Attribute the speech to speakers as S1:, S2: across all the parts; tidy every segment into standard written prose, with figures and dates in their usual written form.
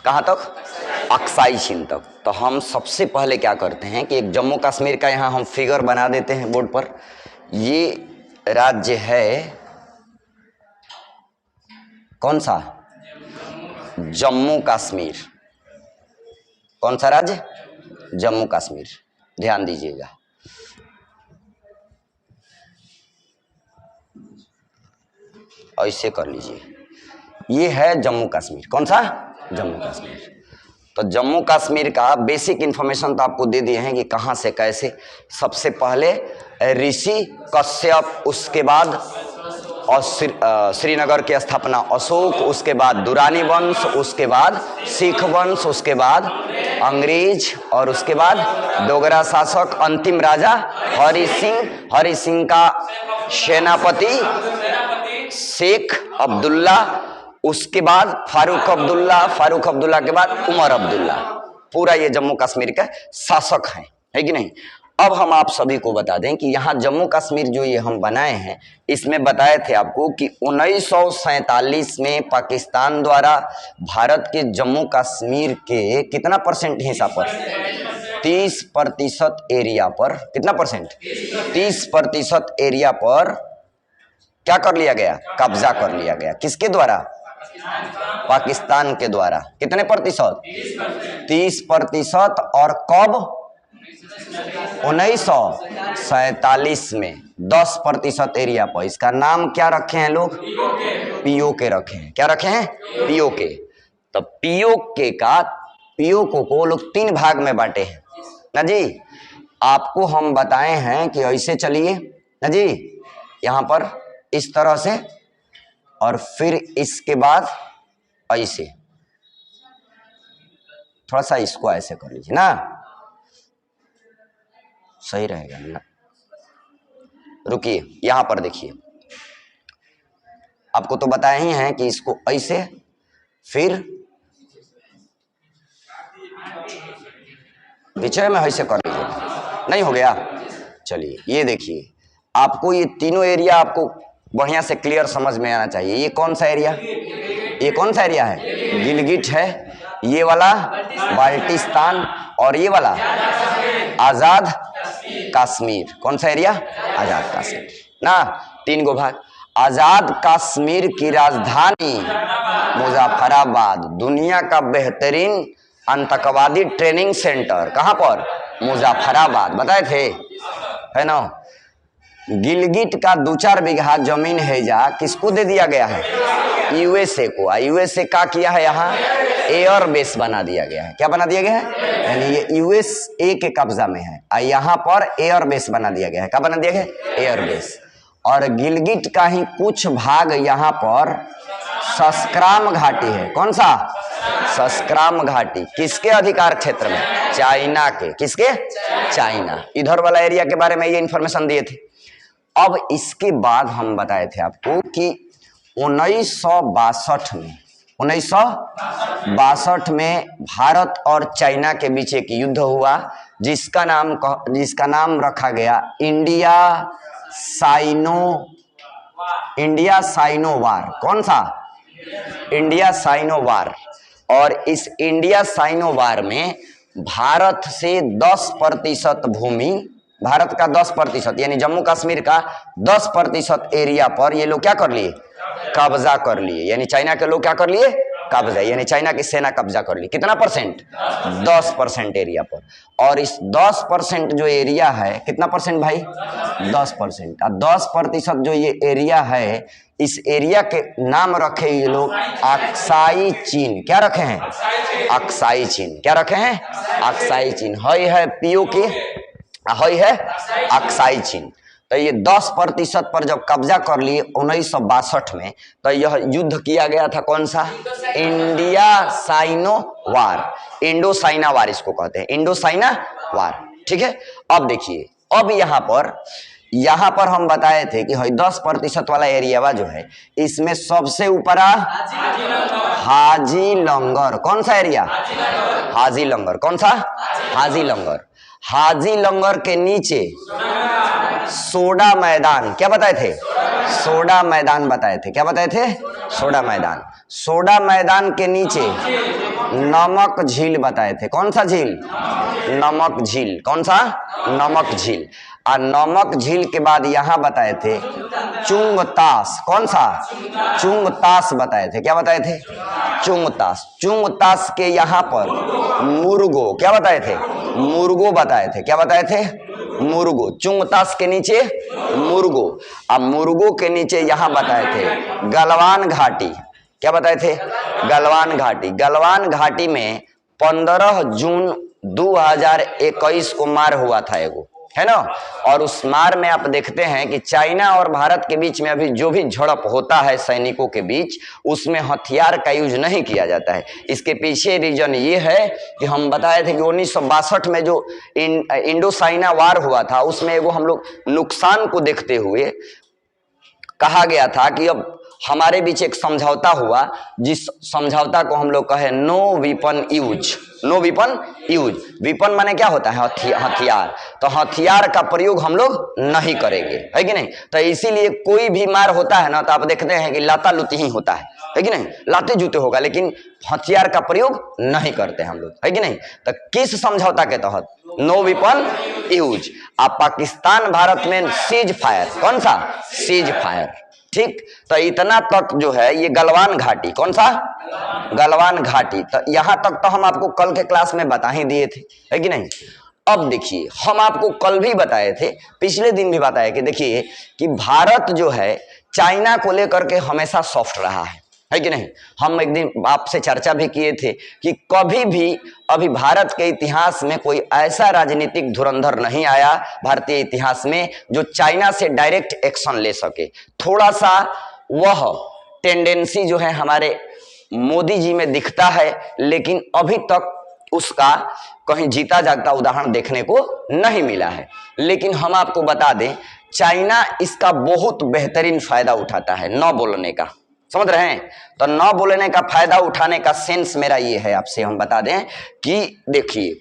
S1: कहाँ तक? अक्साई चीन तक। तो हम सबसे पहले क्या करते हैं कि एक जम्मू कश्मीर का यहाँ हम फिगर बना देते हैं बोर्ड पर। ये राज्य है कौन सा? जम्मू कश्मीर। कौन सा राज्य? जम्मू कश्मीर। ध्यान दीजिएगा, ऐसे कर लीजिए। ये है जम्मू कश्मीर। कौन सा? जम्मू कश्मीर। तो जम्मू कश्मीर का बेसिक इंफॉर्मेशन तो आपको दे दिए हैं कि कहाँ से कैसे। सबसे पहले ऋषि कश्यप, उसके बाद और श्रीनगर की स्थापना अशोक, उसके बाद दुरानी वंश, उसके बाद सिख वंश, उसके बाद अंग्रेज, और उसके बाद डोगरा शासक अंतिम राजा हरि सिंह। हरि सिंह का सेनापति शेख अब्दुल्ला, उसके बाद फारूक अब्दुल्ला, फारूक अब्दुल्ला के बाद उमर अब्दुल्ला। पूरा ये जम्मू कश्मीर का शासक है कि नहीं। अब हम आप सभी को बता दें कि यहाँ जम्मू कश्मीर जो ये हम बनाए हैं, इसमें बताए थे आपको कि 1947 में पाकिस्तान द्वारा भारत के जम्मू कश्मीर के कितना परसेंट हिस्सा पर? 30% एरिया पर। कितना परसेंट? 30% एरिया पर क्या कर लिया गया? कब्जा कर लिया गया। किसके द्वारा? पाकिस्तान के द्वारा। कितने प्रतिशत? 30%। और कब? 1947 में 10% एरिया पर। इसका नाम क्या रखे हैं लोग? पीओके रखे हैं। क्या रखे हैं? पीओके। तो पीओके को लोग 3 भाग में बांटे हैं ना जी। आपको हम बताए हैं कि ऐसे चलिए ना जी, यहाँ पर इस तरह से, और फिर इसके बाद ऐसे। थोड़ा सा इसको ऐसे कर लीजिए ना, सही रहेगा ना। रुकिए, यहां पर देखिए, आपको तो बताए ही हैं कि इसको ऐसे, फिर पीछे में ऐसे कर लीजिए। नहीं हो गया? चलिए, ये देखिए, आपको ये तीनों एरिया आपको बढ़िया से क्लियर समझ में आना चाहिए। ये कौन सा एरिया? ये कौन सा एरिया है? गिलगिट है, ये वाला बाल्टिस्तान, और ये वाला आजाद कश्मीर। कौन सा एरिया? आजाद कश्मीर ना। 3 गो भाग। आजाद कश्मीर की राजधानी मुजफ्फराबाद। दुनिया का बेहतरीन आतंकवादी ट्रेनिंग सेंटर कहां पर? मुजफ्फराबाद। बताए थे, है ना। गिलगिट का 2-4 बीघा जमीन है जा किसको दे दिया गया है? यूएसए को। यूएसए का किया है यहाँ एयर बेस बना दिया गया है। क्या बना दिया गया है? यानी ये यूएसए के कब्जा में है। यहाँ पर एयर बेस बना दिया गया है। क्या बना दिया गया? Air base. और गिलगिट का ही कुछ भाग यहाँ पर सस्क्राम घाटी है। कौन सा? सस्क्राम घाटी। किसके अधिकार क्षेत्र में? चाइना के। किसके? चाइना। इधर वाला एरिया के बारे में ये इंफॉर्मेशन दिए थे। अब इसके बाद हम बताए थे आपको कि 1962 में भारत और चाइना के बीच एक युद्ध हुआ, जिसका नाम रखा गया इंडिया साइनो वार। कौन सा? इंडिया साइनो वार। और इस इंडिया साइनो वार में भारत से 10% भूमि, भारत का 10% यानी जम्मू कश्मीर का 10% एरिया पर ये लोग क्या कर लिए? कब्जा कर लिए। यानी चाइना के लोग क्या कर लिए? कब्जा। यानी चाइना की सेना कब्जा कर ली। कितना परसेंट? 10% एरिया पर। और इस 10% जो एरिया है, कितना परसेंट भाई? 10%। 10% जो ये एरिया है, इस एरिया के नाम रखे ये लोग अक्साई चीन। क्या रखे हैं? अक्साई चीन। क्या रखे हैं? अक्साई चीन। है पीओके, है अक्साई चीन। तो ये 10% पर जब कब्जा कर लिए 1962 में, तो यह युद्ध किया गया था। कौन सा? इंडिया साइनो वार। इंडो साइना वार इसको कहते हैं, इंडो साइना वार। ठीक है। अब देखिए, अब यहाँ पर हम बताए थे कि 10% वाला एरिया जो है, इसमें सबसे ऊपर हाजी लंगर। कौन सा एरिया? हाजी लंगर। कौन सा? हाजी लंगर। हाजी लंगर के नीचे सोडा मैदान। क्या बताए थे? सोडा मैदान बताए थे। क्या बताए थे? सोडा मैदान। सोडा मैदान के नीचे नमक झील बताए थे। कौन सा झील? नमक झील। कौन सा? नमक झील। और नमक झील के बाद यहाँ बताए थे चुंगतास। कौन सा? चुंगतास बताए थे। क्या बताए थे? चुंगतास। चुंगतास के यहाँ पर मुर्गो, क्या बताए थे? मुर्गो बताए थे। क्या बताए थे? मुर्गो। चुंगतास के नीचे मुर्गो, अब मुर्गो के नीचे यहाँ बताए थे गलवान घाटी। क्या बताए थे? गलवान घाटी। गलवान घाटी में 15 जून 2021 को मार हुआ था एगो, है ना। और उस मार में आप देखते हैं कि चाइना और भारत के बीच में अभी जो भी झड़प होता है सैनिकों के बीच, उसमें हथियार का यूज नहीं किया जाता है। इसके पीछे रीजन ये है कि हम बताए थे कि 1962 में जो इंडो चाइना वार हुआ था, उसमें एगो हम लोग नुकसान को देखते हुए कहा गया था कि अब हमारे बीच एक समझौता हुआ, जिस समझौता को हम लोग कहे no weapon use. No weapon use. Weapon माने क्या होता है? हथियार। तो हथियार का प्रयोग हम लोग नहीं करेंगे, है कि नहीं। तो इसीलिए कोई भी मार होता है ना, तो आप देखते हैं कि लाता लुती ही होता है कि नहीं। लाते जूते होगा, लेकिन हथियार का प्रयोग नहीं करते हम लोग, है कि नहीं। तो किस समझौता के तहत? No weapon use. अब पाकिस्तान भारत में सीज फायर। कौन सा? Ceasefire. ठीक। तो इतना तक जो है ये गलवान घाटी। कौन सा? गलवान घाटी। तो यहां तक तो हम आपको कल के क्लास में बता ही दिए थे, है कि नहीं। अब देखिए, हम आपको कल भी बताए थे, पिछले दिन भी बताए कि देखिए कि भारत जो है चाइना को लेकर के हमेशा सॉफ्ट रहा है कि नहीं। हम एक दिन आपसे चर्चा भी किए थे कि कभी भी अभी भारत के इतिहास में कोई ऐसा राजनीतिक धुरंधर नहीं आया भारतीय इतिहास में जो चाइना से डायरेक्ट एक्शन ले सके। थोड़ा सा वह टेंडेंसी जो है हमारे मोदी जी में दिखता है, लेकिन अभी तक उसका कहीं जीता जागता उदाहरण देखने को नहीं मिला है। लेकिन हम आपको बता दें, चाइना इसका बहुत बेहतरीन फायदा उठाता है न बोलने का। समझ रहे हैं। तो न बोलने का फायदा उठाने का सेंस मेरा ये है, आपसे हम बता दें कि देखिए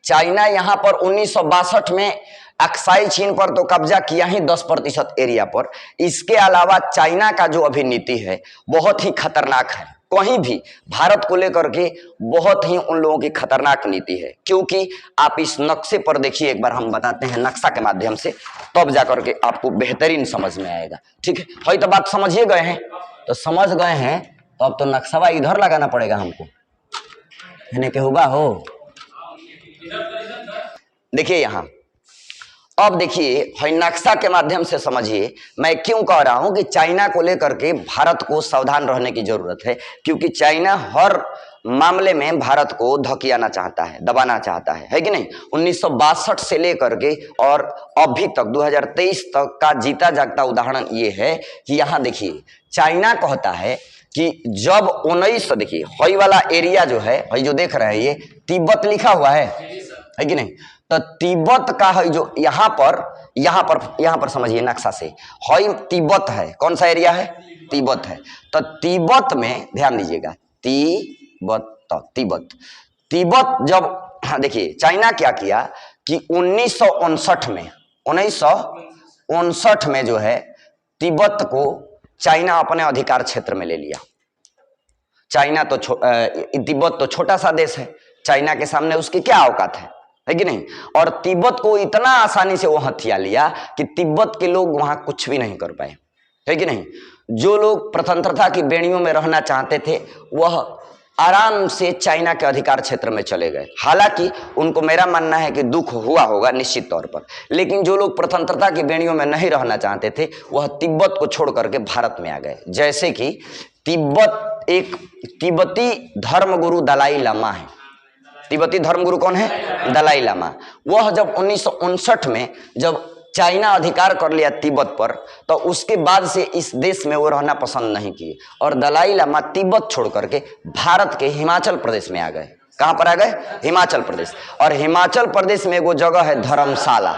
S1: चाइना यहां पर 1962 में अक्साई चीन पर तो कब्जा किया ही 10% एरिया पर। इसके अलावा चाइना का जो अभी नीति है बहुत ही खतरनाक है। कहीं भी भारत को लेकर के बहुत ही उन लोगों की खतरनाक नीति है, क्योंकि आप इस नक्शे पर देखिए, एक बार हम बताते हैं नक्शा के माध्यम से, तब जाकर के आपको बेहतरीन समझ में आएगा। ठीक है, तो बात समझिए गए हैं। तो समझ गए हैं तो अब तो नक्शा इधर लगाना पड़ेगा हमको, है के होगा हो। देखिए यहां, अब देखिए नक्शा के माध्यम से समझिए मैं क्यों कह रहा हूं कि चाइना को लेकर के भारत को सावधान रहने की जरूरत है। क्योंकि चाइना हर मामले में भारत को धकियाना चाहता है, दबाना चाहता है कि नहीं। 1962 से लेकर के और अभी तक 2023 तक का जीता जागता उदाहरण ये है कि यहाँ देखिए चाइना कहता है कि जब 19, देखिए हई वाला एरिया जो है, हई जो देख रहे हैं ये तिब्बत लिखा हुआ है कि नहीं। तो तिब्बत का है जो यहाँ पर समझिए नक्शा से, हई तिब्बत है। कौन सा एरिया है? तिब्बत है। तो तिब्बत में ध्यान दीजिएगा, तिब्बत जब, हाँ देखिए चाइना क्या किया कि 1959 में जो है तिब्बत को चाइना अपने अधिकार क्षेत्र में ले लिया। चाइना तो तिब्बत तो छोटा सा देश है, चाइना के सामने उसकी क्या औकात है कि नहीं। और तिब्बत को इतना आसानी से वो हथिया लिया कि तिब्बत के लोग वहां कुछ भी नहीं कर पाए, है कि नहीं। जो लोग स्वतंत्रता की बेड़ियों में रहना चाहते थे वह आराम से चाइना के अधिकार क्षेत्र में चले गए। हालांकि उनको, मेरा मानना है कि दुख हुआ होगा निश्चित तौर पर, लेकिन जो लोग स्वतंत्रता की बेड़ियों में नहीं रहना चाहते थे वह तिब्बत को छोड़ करके भारत में आ गए। जैसे कि तिब्बती धर्मगुरु दलाई लामा है। तिब्बती धर्मगुरु कौन है? दलाई लामा। वह जब 1959 में जब चाइना अधिकार कर लिया तिब्बत पर, तो उसके बाद से इस देश में वो रहना पसंद नहीं किए और दलाई लामा तिब्बत छोड़ करके भारत के हिमाचल प्रदेश में आ गए। कहां पर आ गए? हिमाचल प्रदेश। और हिमाचल प्रदेश में वो जगह है धर्मशाला।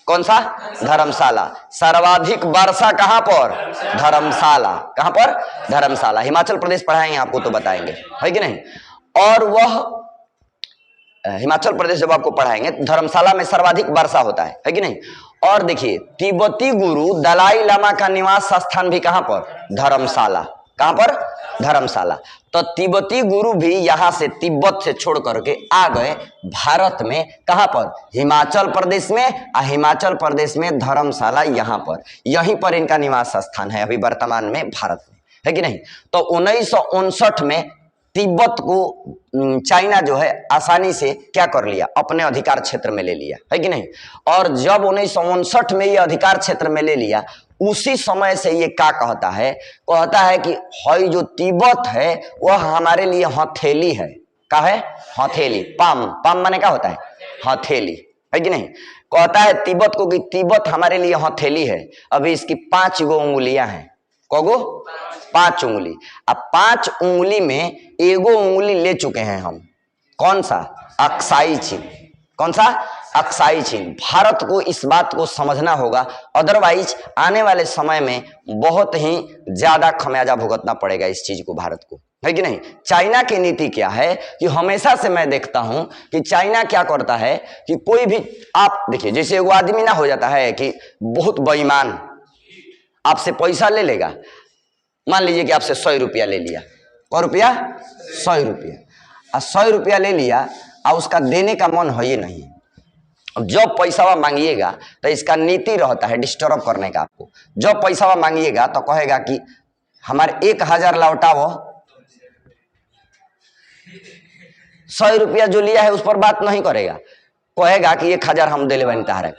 S1: कौन सा? धर्मशाला। सर्वाधिक वर्षा कहां पर? धर्मशाला। कहां पर? धर्मशाला। हिमाचल प्रदेश पढ़ाएंगे आपको तो बताएंगे, है कि नहीं। और वह हिमाचल प्रदेश जब आपको पढ़ाएंगे, धर्मशाला में सर्वाधिक वर्षा होता है कि नहीं। और देखिए तिब्बती गुरु दलाई लामा का निवास स्थान भी कहां पर? धर्मशाला। कहां पर? धर्मशाला। तो तिब्बती गुरु भी यहां से तिब्बत से छोड़ करके आ गए भारत में, कहां पर? हिमाचल प्रदेश में। हिमाचल प्रदेश में धर्मशाला यहां पर, यहीं पर इनका निवास स्थान है अभी वर्तमान में भारत में, है कि नहीं? तो 1959 में तिब्बत को चाइना जो है आसानी से क्या कर लिया? अपने अधिकार क्षेत्र में ले लिया, है कि नहीं? और जब 1959 में ये अधिकार क्षेत्र में ले लिया, उसी समय से ये क्या कहता है कि हई जो तिब्बत है वह हमारे लिए हथेली है। क्या है? हथेली। पाम, पाम माने क्या होता है? हथेली, है कि नहीं? कहता है तिब्बत को कि तिब्बत हमारे लिए हथेली है। अभी इसकी 5 गो उंगलियां हैं। कगो? 5 उंगली। अब 5 उंगली में एगो उंगली ले चुके हैं हम। कौन सा? अक्साई चिन्ह। कौन सा? अक्साई चिन्ह। भारत को इस बात को समझना होगा, अदरवाइज आने वाले समय में बहुत ही ज्यादा खमियाजा भुगतना पड़ेगा इस चीज को भारत को, है कि नहीं? चाइना की नीति क्या है कि हमेशा से मैं देखता हूं कि चाइना क्या करता है कि कोई भी, आप देखिए, जैसे वो आदमी ना हो जाता है कि बहुत बेईमान, आपसे पैसा ले लेगा। मान लीजिए कि आपसे 100 रुपया ले लिया। कौ रुपया? 100 रुपया। 100 रुपया ले लिया और उसका देने का मन है ये नहीं। अब जब पैसा मांगिएगा तो इसका नीति रहता है डिस्टर्ब करने का आपको। जब पैसा मांगिएगा तो कहेगा कि हमारे 1000 लौटाओ। 100 रुपया जो लिया है उस पर बात नहीं करेगा, कहेगा कि 1000 हम दे ले बनी तारक।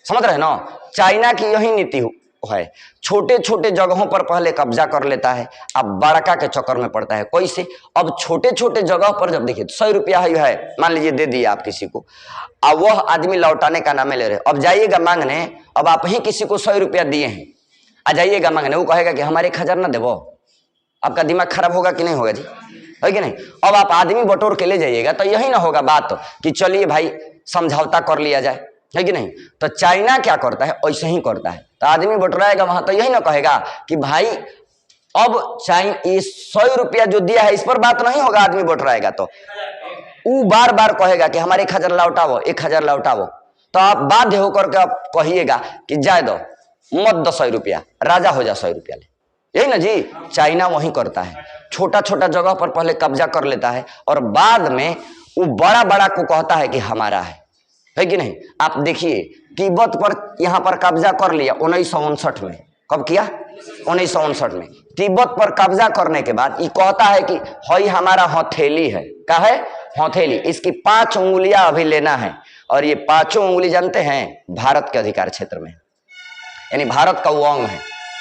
S1: समझ रहे ना? चाइना की यही नीति है। छोटे छोटे जगहों पर पहले कब्जा कर लेता है, अब बड़का के चक्कर में पड़ता है। कैसे? अब छोटे छोटे जगह पर जब देखिए 100 रुपया है, मान लीजिए दे दिया आप किसी को, अब वह आदमी लौटाने का नाम ले रहे, अब जाइएगा मांगने, अब आप ही किसी को 100 रुपया दिए हैं, आ जाइएगा मांगने, वो कहेगा कि हमारे 1000 ना देवो। आपका दिमाग खराब होगा कि नहीं होगा जी? है कि नहीं? अब आप आदमी बटोर के ले जाइएगा तो यही ना होगा बात कि चलिए भाई समझौता कर लिया जाए, है कि नहीं? तो चाइना क्या करता है? ऐसे ही करता है। तो आदमी बटोराएगा वहां तो यही ना कहेगा कि भाई अब ये 100 रुपया जो दिया है इस पर बात नहीं होगा। आदमी बटोराएगा तो वो बार बार कहेगा कि हमारे 1000 लौटाओ, 1000 लौटाओ। तो आप बाध्य होकर के आप कहिएगा कि जाए दो, मत दो 100 रुपया, राजा हो जा 100 रुपया ले। यही ना जी? चाइना वही करता है, छोटा छोटा जगह पर पहले कब्जा कर लेता है और बाद में वो बड़ा बड़ा को कहता है कि हमारा है कि नहीं? आप देखिए तिब्बत पर यहां पर कब्जा कर लिया 1959 में। कब किया? 1959 में। तिब्बत पर कब्जा करने के बाद ये कहता है कि हई हमारा हथेली है। क्या है? हथेली। इसकी 5 उंगलियां अभी लेना है और ये 5 उंगली जानते हैं भारत के अधिकार क्षेत्र में, यानी भारत का वो अंग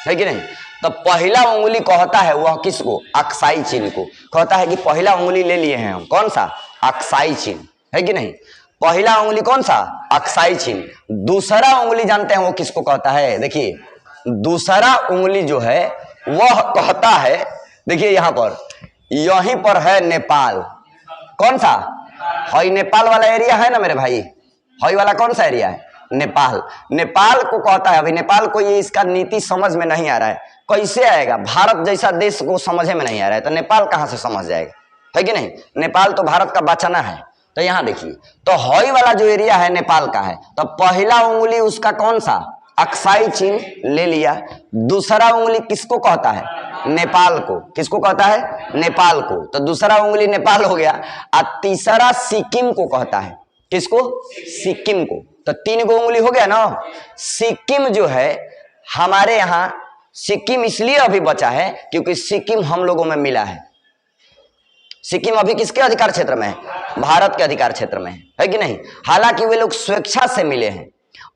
S1: है कि नहीं? तो पहला उंगली कहता है वह किसको? अक्साई चिन्ह को कहता है कि पहला उंगली ले लिए हैं हम। कौन सा? अक्साई चिन्ह, है कि नहीं? पहला उंगली कौन सा? अक्साई चिन्ह। दूसरा उंगली जानते हैं वो किसको कहता है? देखिए दूसरा उंगली जो है वह कहता है, देखिए यहां पर, यहीं पर है नेपाल। कौन सा? हई नेपाल वाला एरिया है ना मेरे भाई? हई वाला कौन सा एरिया है? नेपाल। नेपाल को कहता है, अभी नेपाल को ये इसका नीति समझ में नहीं आ रहा है। कैसे आएगा? भारत जैसा देश को समझ में नहीं आ रहा है तो नेपाल कहां से समझ जाएगा, है कि नहीं? नेपाल तो भारत का बचना है। तो यहां देखिए, तो हई वाला जो एरिया है नेपाल का है, तो पहला उंगली उसका कौन सा? अक्साई चिन्ह ले लिया। दूसरा उंगली किसको कहता है? नेपाल को। किसको कहता है? नेपाल को। तो दूसरा उंगली नेपाल हो गया। और तीसरा सिक्किम को कहता है। किसको? सिक्किम को। तो 3 गो उंगली हो गया ना। सिक्किम जो है हमारे यहाँ, सिक्किम इसलिए अभी बचा है क्योंकि सिक्किम हम लोगों में मिला है। सिक्किम अभी किसके अधिकार क्षेत्र में है? भारत के अधिकार क्षेत्र में है कि नहीं? हालांकि वे लोग स्वेच्छा से मिले हैं।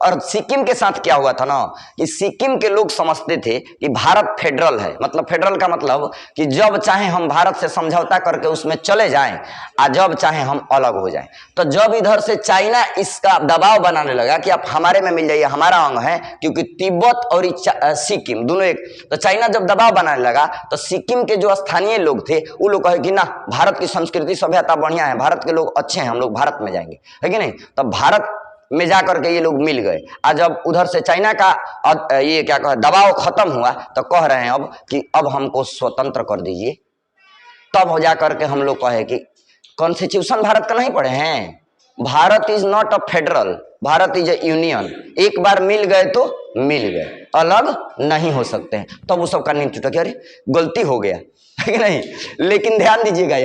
S1: और सिक्किम के साथ क्या हुआ था ना कि सिक्किम के लोग समझते थे कि भारत फेडरल है। मतलब फेडरल का मतलब कि जब चाहे हम भारत से समझौता करके उसमें चले जाएं और जब चाहे हम अलग हो जाएं। तो जब इधर से चाइना इसका दबाव बनाने लगा कि आप हमारे में मिल जाइए, हमारा अंग है, क्योंकि तिब्बत और सिक्किम दोनों एक, तो चाइना जब दबाव बनाने लगा तो सिक्किम के जो स्थानीय लोग थे वो लोग कहे कि ना, भारत की संस्कृति सभ्यता बढ़िया है, भारत के लोग अच्छे हैं, हम लोग भारत में जाएंगे, है कि नहीं? तो भारत में जाकर के ये लोग मिल गए। आज जब उधर से चाइना का ये क्या कहे दबाव खत्म हुआ तो कह रहे हैं अब कि अब हमको स्वतंत्र कर दीजिए। तब हो जा करके हम लोग कहे कि कॉन्स्टिट्यूशन भारत का नहीं पढ़े हैं? Bharat is not a federal, Bharat is A union. एक बार मिल गए तो मिल गए, अलग नहीं हो सकते हैं। तब तो वो सब करनी टूटा कि अरे गलती हो गया है कि नहीं। लेकिन ध्यान दीजिएगा,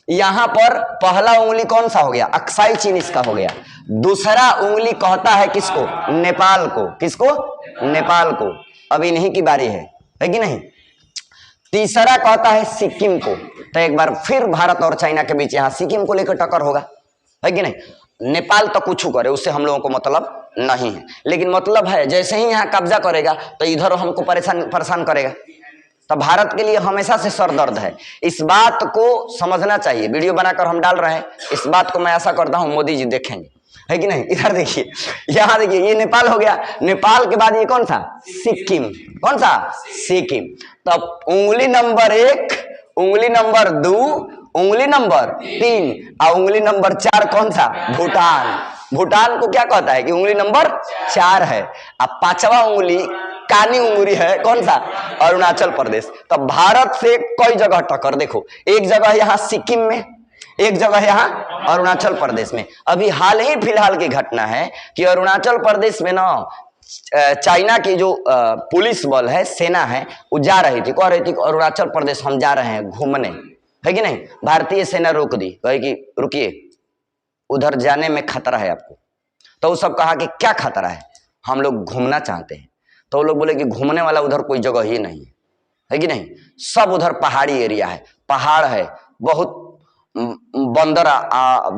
S1: यहां पर पहला उंगली कौन सा हो गया, अक्साई चीन इसका हो गया। दूसरा उंगली कहता है किसको, नेपाल को। किसको, नेपाल को। अब इन्हीं की बारी है कि नहीं। तीसरा कहता है सिक्किम को। तो एक बार फिर भारत और चाइना के बीच यहां सिक्किम को लेकर टक्कर होगा, है कि नहीं। नेपाल तो कुछ करे, उससे हम लोगों को मतलब नहीं है, लेकिन मतलब है जैसे ही यहाँ कब्जा करेगा तो इधर हमको परेशान करेगा। तो भारत के लिए हमेशा से सर दर्द है। इस बात को समझना चाहिए, वीडियो बनाकर हम डाल रहे हैं, इस बात को मैं आशा करता हूं मोदी जी देखेंगे, है कि नहीं। इधर देखिए, यहाँ देखिए, ये नेपाल हो गया, नेपाल के बाद ये कौन सा, सिक्किम। कौन सा, सिक्किम। तब उंगली नंबर 1, उंगली नंबर 2, उंगली नंबर 3 और उंगली नंबर 4 कौन सा, भूटान। भूटान को क्या कहता है कि उंगली नंबर 4 है। अब 5वां उंगली कानी उंगली है, कौन सा, अरुणाचल प्रदेश। तो भारत से कई जगह टक्कर, देखो एक जगह यहाँ सिक्किम में, एक जगह यहाँ अरुणाचल प्रदेश में। अभी हाल ही फिलहाल की घटना है कि अरुणाचल प्रदेश में ना चाइना की जो पुलिस बल है, सेना है, वो जा रही थी, कह रही थी अरुणाचल प्रदेश हम जा रहे हैं घूमने, है कि नहीं। भारतीय सेना रोक दी, कहे कि रुकिए उधर जाने में खतरा है आपको। तो वो सब कहा कि क्या खतरा है, हम लोग घूमना चाहते हैं। तो वो लोग बोले कि घूमने वाला उधर कोई जगह ही नहीं है कि नहीं। सब उधर पहाड़ी एरिया है, पहाड़ है, बहुत बंदर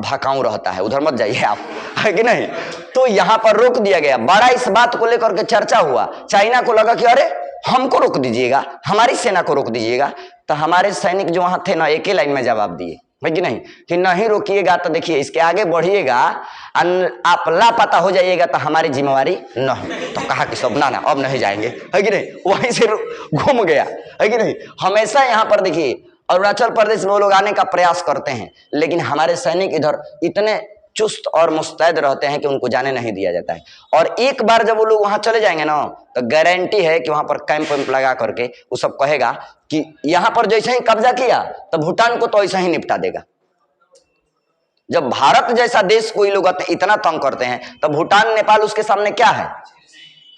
S1: भकाऊ रहता है, उधर मत जाइए आप, है कि नहीं। तो यहाँ पर रोक दिया गया। बड़ा इस बात को लेकर के चर्चा हुआ। चाइना को लगा कि अरे हमको रोक दीजिएगा, हमारी सेना को रोक दीजिएगा। तो हमारे सैनिक जो वहां थे ना, एक ही लाइन में जवाब दिए, है कि नहीं, कि नहीं रोकिएगा तो देखिए इसके आगे बढ़िएगा, आप लापता हो जाइएगा तो हमारी जिम्मेवारी नहीं। तो कहा कि सब ना अब नहीं जाएंगे, है कि नहीं। वहीं से घूम गया, है कि नहीं। हमेशा यहाँ पर देखिए अरुणाचल प्रदेश में वो लोग आने का प्रयास करते हैं, लेकिन हमारे सैनिक इधर इतने चुस्त और मुस्तैद रहते हैं कि उनको जाने नहीं दिया जाता है। और एक बार जब वो लोग वहां चले जाएंगे ना, तो गारंटी है कि वहां पर कैंप वैंप लगा करके वो सब कहेगा कि यहां पर जैसे ही कब्जा किया तो भूटान को तो ऐसा ही निपटा देगा। जब भारत जैसा देश कोई लोग इतना तंग करते हैं, तो भूटान नेपाल उसके सामने क्या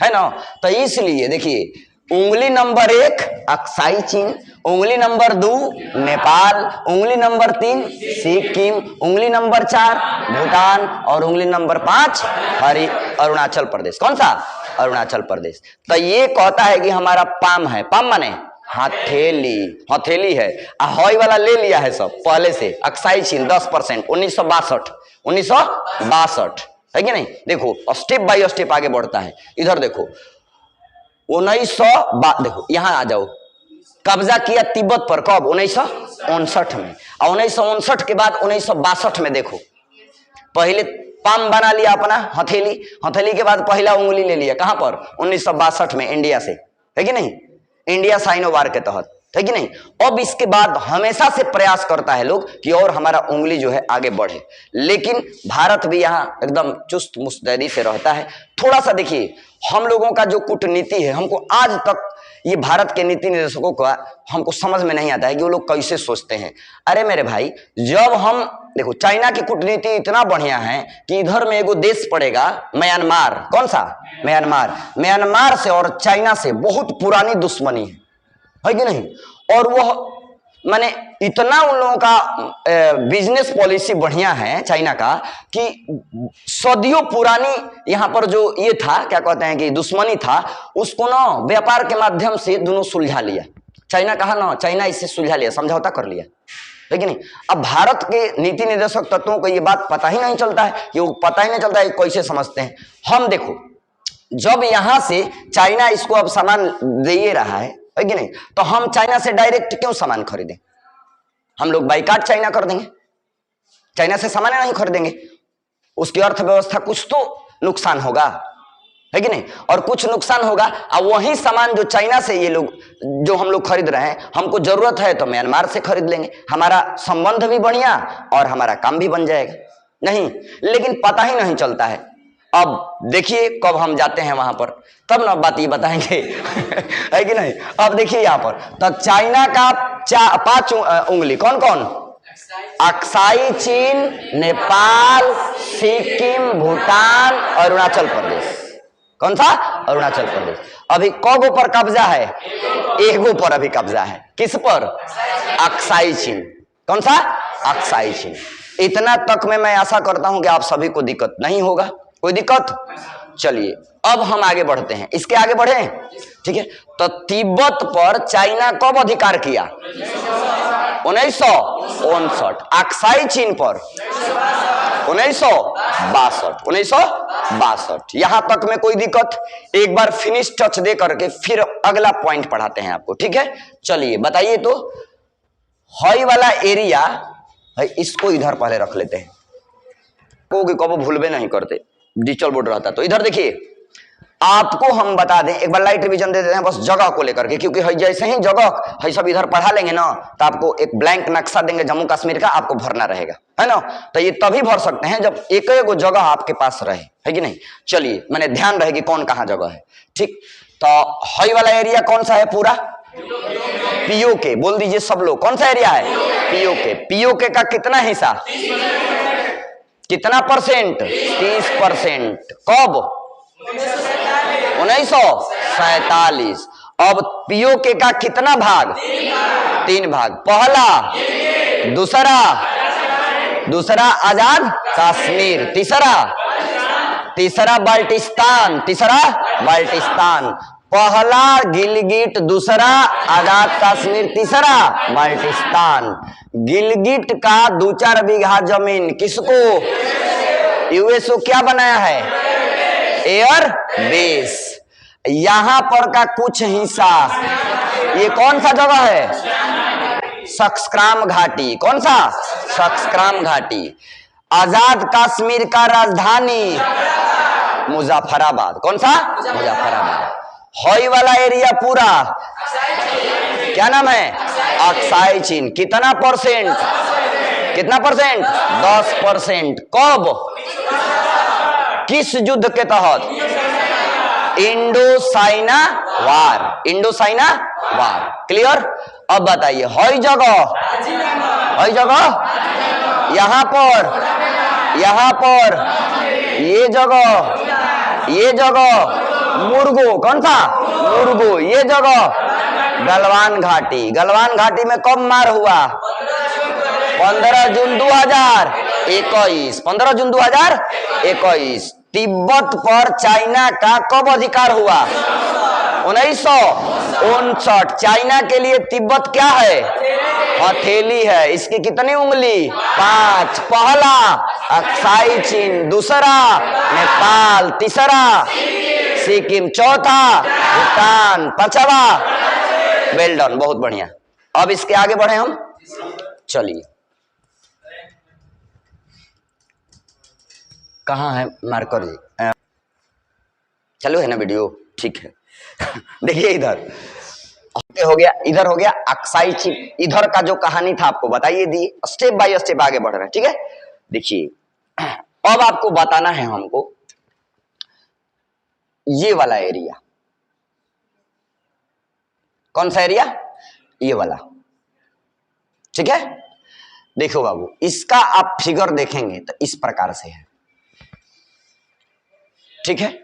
S1: है ना। तो इसलिए देखिए, उंगली नंबर 1 अक्साई चीन, उंगली नंबर 2 नेपाल, उंगली नंबर 3 सिक्किम, उंगली नंबर 4 भूटान और उंगली नंबर 5 अरुणाचल प्रदेश। कौन सा, अरुणाचल प्रदेश। तो ये कहता है कि हमारा पाम है, पाम माने हथेली, हथेली है। हवाई वाला ले लिया है सब पहले से। अक्साई चीन 10% 1962 है कि नहीं। देखो स्टेप बाय स्टेप आगे बढ़ता है। इधर देखो 1900 देखो यहाँ आ जाओ, कब्जा किया तिब्बत पर कब, 1959 में। और 1959 के बाद 1962 में देखो, पहले पाम बना लिया अपना हथेली, हथेली के बाद पहला उंगली ले लिया, कहां पर, 1962 में इंडिया से, है कि नहीं, इंडिया साइनो वार के तहत, है कि नहीं। अब इसके बाद हमेशा से प्रयास करता है लोग कि और हमारा उंगली जो है आगे बढ़े, लेकिन भारत भी यहाँ एकदम चुस्त मुस्तैदी से रहता है। थोड़ा सा देखिए, हम लोगों का जो कूटनीति है, हमको आज तक ये भारत के नीति निर्देशकों का हमको समझ में नहीं आता है कि वो लोग कैसे सोचते हैं। अरे मेरे भाई, जब हम देखो चाइना की कूटनीति इतना बढ़िया है कि इधर में एगो देश पड़ेगा म्यांमार, कौन सा, म्यांमार। म्यांमार से और चाइना से बहुत पुरानी दुश्मनी है कि नहीं। और वह माने इतना उन लोगों का बिजनेस पॉलिसी बढ़िया है चाइना का कि सदियों पुरानी यहाँ पर जो ये था, क्या कहते हैं कि दुश्मनी था, उसको ना व्यापार के माध्यम से दोनों सुलझा लिया। चाइना कहा ना, चाइना इससे सुलझा लिया, समझौता कर लिया, है कि नहीं। अब भारत के नीति निर्देशक तत्वों को ये बात पता ही नहीं चलता है, कि वो पता ही नहीं चलता है कैसे समझते हैं। हम देखो, जब यहां से चाइना इसको अब सामान दे रहा है कि नहीं, तो हम चाइना से डायरेक्ट क्यों सामान खरीदें। हम लोग बाइकाट चाइना कर देंगे, चाइना से सामान नहीं खरीदेंगे, उसकी अर्थव्यवस्था कुछ तो नुकसान होगा, है कि नहीं, और कुछ नुकसान होगा। और वही सामान जो चाइना से ये लोग जो हम लोग खरीद रहे हैं, हमको जरूरत है तो म्यांमार से खरीद लेंगे, हमारा संबंध भी बढ़िया और हमारा काम भी बन जाएगा। नहीं, लेकिन पता ही नहीं चलता है। अब देखिए कब हम जाते हैं वहां पर, तब ना बात ये बताएंगे है कि नहीं। अब देखिए यहाँ पर तो चाइना का 5 उंगली कौन कौन, अक्साई चीन, नेपाल, सिक्किम, भूटान, अरुणाचल प्रदेश। कौन सा? अरुणाचल प्रदेश। अभी कौगो पर कब्जा है? एगो पर अभी कब्जा है। किस पर? अक्साई चीन। कौन सा? अक्साई चीन। इतना तक में मैं आशा करता हूं कि आप सभी को दिक्कत नहीं होगा। कोई दिक्कत? चलिए अब हम आगे बढ़ते हैं। इसके आगे बढ़े, ठीक है। तो तिब्बत पर चाइना कब अधिकार किया? 1959। अक्साई चीन पर 1962। यहां तक में कोई दिक्कत? एक बार फिनिश टच दे करके फिर अगला पॉइंट पढ़ाते हैं आपको, ठीक है। चलिए बताइए तो, हई वाला एरिया है, इसको इधर पहले रख लेते हैं, को कबो भूलबे नहीं करते, डिजिटल बोर्ड रहता। तो इधर देखिए, आपको हम बता दें, एक बार लाइट रिवीजन दे देते हैं बस जगह को लेकर के, क्योंकि जैसे ही जगह है सब इधर पढ़ा लेंगे ना, तो आपको एक ब्लैंक नक्शा देंगे जम्मू कश्मीर का, आपको भरना रहेगा, है ना। तो ये तभी भर सकते हैं जब एक एक जगह आपके पास रहे, है कि नहीं। चलिए, मैंने ध्यान रहेगी कौन कहाँ जगह है, ठीक। तो हई वाला एरिया कौन सा है? पूरा पीओके। बोल दीजिए सब लोग, कौन सा एरिया है? पीओके। पीओके का कितना हिस्सा? कितना परसेंट? 30%। कब? 1947। अब पीओके का कितना भाग? 3 भाग। पहला, दूसरा आजाद कश्मीर, तीसरा बाल्टिस्तान। पहला गिलगिट, दूसरा आजाद कश्मीर, तीसरा बाल्टिस्तान। गिलगिट का 2-4 बीघा जमीन किसको? यूएसओ क्या बनाया है? Air base. यहां पर का कुछ हिस्सा, ये कौन सा जगह है? सक्सक्राम घाटी। कौन सा? सक्सक्राम घाटी। आजाद कश्मीर का राजधानी मुजफ्फराबाद। कौन सा? मुजफ्फराबाद। हई वाला एरिया पूरा क्या नाम है? अक्साई चीन। कितना परसेंट? 10%। कब? किस युद्ध के तहत? Indo China war. क्लियर? अब बताइए, हई जगह यहां पर ये जगह मुर्गो। कौन सा? मुर्गो। ये जगह गलवान घाटी में कब मार हुआ? 15 जून 2021। 15 जून 2021। तिब्बत पर चाइना का कब अधिकार हुआ? 1959। चाइना के लिए तिब्बत क्या है? हथेली है। इसकी कितनी उंगली? 5। पहला अक्साई चीन, दूसरा नेपाल, तीसरा सिक्किम, चौथा भूटान, 5वां। वेल डन, बहुत बढ़िया। अब इसके आगे बढ़े हम। चलिए, कहाँ है मार्कर जी? चलो है ना वीडियो, ठीक है। देखिए इधर हो गया, इधर हो गया अक्साई चीन। इधर का जो कहानी था आपको बताइए दी, स्टेप बाय स्टेप आगे बढ़ रहे हैं, ठीक है। देखिए अब आपको बताना है हमको ये वाला एरिया। कौन सा एरिया? ये वाला, ठीक है। देखो बाबू, इसका आप फिगर देखेंगे तो इस प्रकार से है, ठीक है।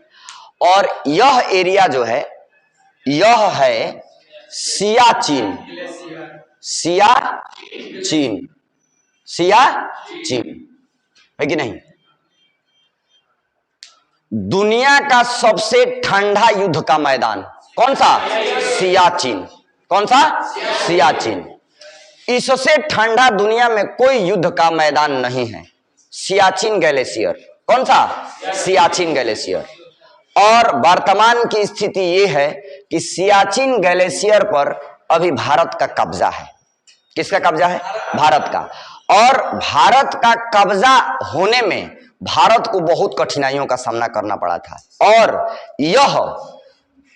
S1: और यह एरिया जो है, यह है सियाचिन। है कि नहीं? दुनिया का सबसे ठंडा युद्ध का मैदान कौन सा? सियाचिन। कौन सा? सियाचिन। इससे ठंडा दुनिया में कोई युद्ध का मैदान नहीं है। सियाचिन ग्लेशियर। कौन सा? सियाचिन ग्लेशियर। और वर्तमान की स्थिति यह है कि सियाचिन ग्लेशियर पर अभी भारत का कब्जा है। किसका कब्जा है? भारत का। और भारत का कब्जा होने में भारत को बहुत कठिनाइयों का सामना करना पड़ा था, और यह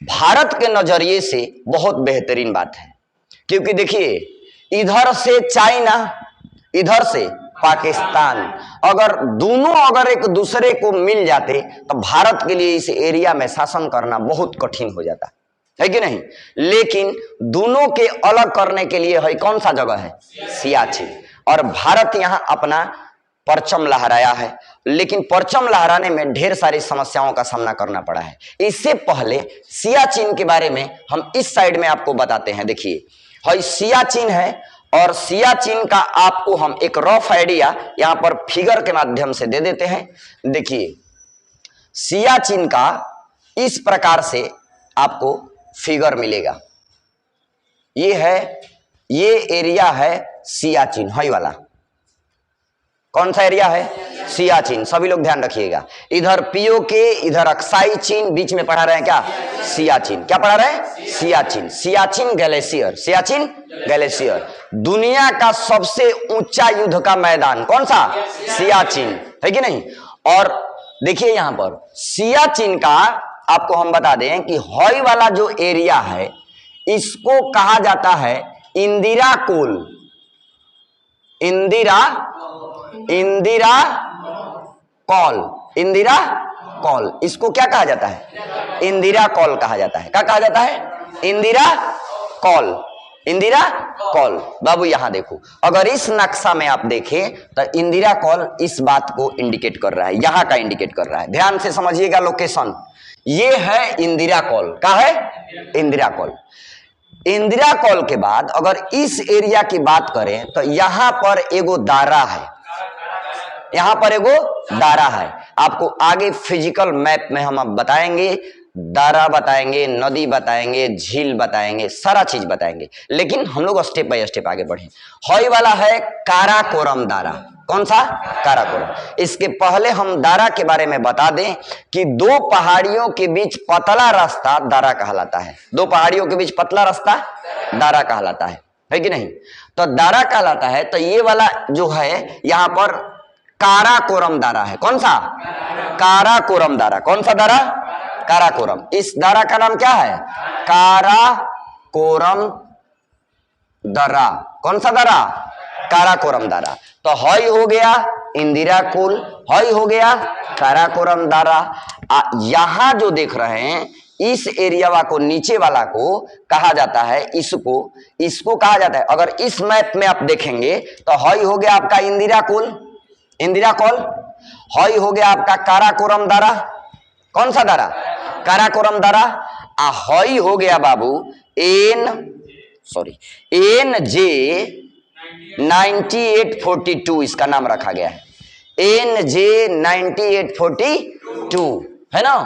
S1: भारत के नजरिए से बहुत बेहतरीन बात है। क्योंकि देखिए, इधर से चाइना, इधर से पाकिस्तान, अगर दोनों अगर एक दूसरे को मिल जाते तो भारत के लिए इस एरिया में शासन करना बहुत कठिन हो जाता है कि नहीं। लेकिन दोनों के अलग करने के लिए है कौन सा जगह है? सियाचिन। और भारत यहां अपना परचम लहराया है, लेकिन परचम लहराने में ढेर सारी समस्याओं का सामना करना पड़ा है। इससे पहले सियाचिन के बारे में हम इस साइड में आपको बताते हैं। देखिए भाई सियाचिन है, और सियाचिन का आपको हम एक रफ आइडिया यहां पर फिगर के माध्यम से दे देते हैं। देखिए सियाचिन का इस प्रकार से आपको फिगर मिलेगा। ये एरिया है सियाचिन, हाई वाला कौन सा एरिया है? सियाचिन। सभी लोग ध्यान रखिएगा, इधर पीओके, इधर अक्साई चीन, बीच में पढ़ा रहे हैं क्या? सियाचिन। क्या पढ़ा रहे हैं? सियाचिन। Siachen glacier, Siachen glacier. दुनिया का सबसे ऊंचा युद्ध का मैदान कौन सा? सियाचिन, है कि नहीं? और देखिए यहां पर सियाचिन का आपको हम बता दें कि हॉई वाला जो एरिया है इसको कहा जाता है इंदिरा कोल। इंदिरा कॉल, इसको क्या कहा जाता है? इंदिरा कॉल कहा जाता है। क्या कहा जाता है? Indira col, Indira col. बाबू यहां देखो, अगर इस नक्शा में आप देखें तो इंदिरा कॉल इस बात को इंडिकेट कर रहा है, यहां का इंडिकेट कर रहा है। ध्यान से समझिएगा लोकेशन, ये है इंदिरा कॉल। क्या है? इंदिरा कॉल। इंदिरा कॉल के बाद अगर इस एरिया की बात करें तो यहां पर एगो दारा है, यहां पर एगो दारा है। आपको आगे फिजिकल मैप में हम अब बताएंगे, दारा बताएंगे, नदी बताएंगे, झील बताएंगे, सारा चीज बताएंगे, लेकिन हम लोग स्टेप बाय स्टेप आगे बढ़े। हॉई वाला है काराकोरम दारा। कौन सा? काराकोरम। इसके पहले हम दारा के बारे में बता दें कि दो पहाड़ियों के बीच पतला रास्ता दारा कहलाता है। दो पहाड़ियों के बीच पतला रास्ता दारा कहलाता है कि नहीं? तो दारा कहलाता है। तो ये वाला जो है यहां पर काराकोरम दारा है। कौन सा? काराकोरम दारा। कौन सा दारा? काराकोरम। इस दारा का नाम क्या है? काराकोरम दारा। कौन सा दारा? काराकोरम दारा। तो हॉई हो गया इंदिरा कोल, हॉई हो गया काराकोरम दारा। यहां जो देख रहे हैं इस एरिया को, नीचे वाला को कहा जाता है, इसको कहा जाता है। अगर इस मैप में आप देखेंगे तो हॉई हो गया आपका इंदिरा कोल, इंदिरा कॉल। हॉई हो गया आपका काराकोरम दारा। कौन सा दारा? काराकोरम दारा। हॉई हो गया बाबू NJ 9842, इसका नाम रखा गया है NJ 9842, है ना?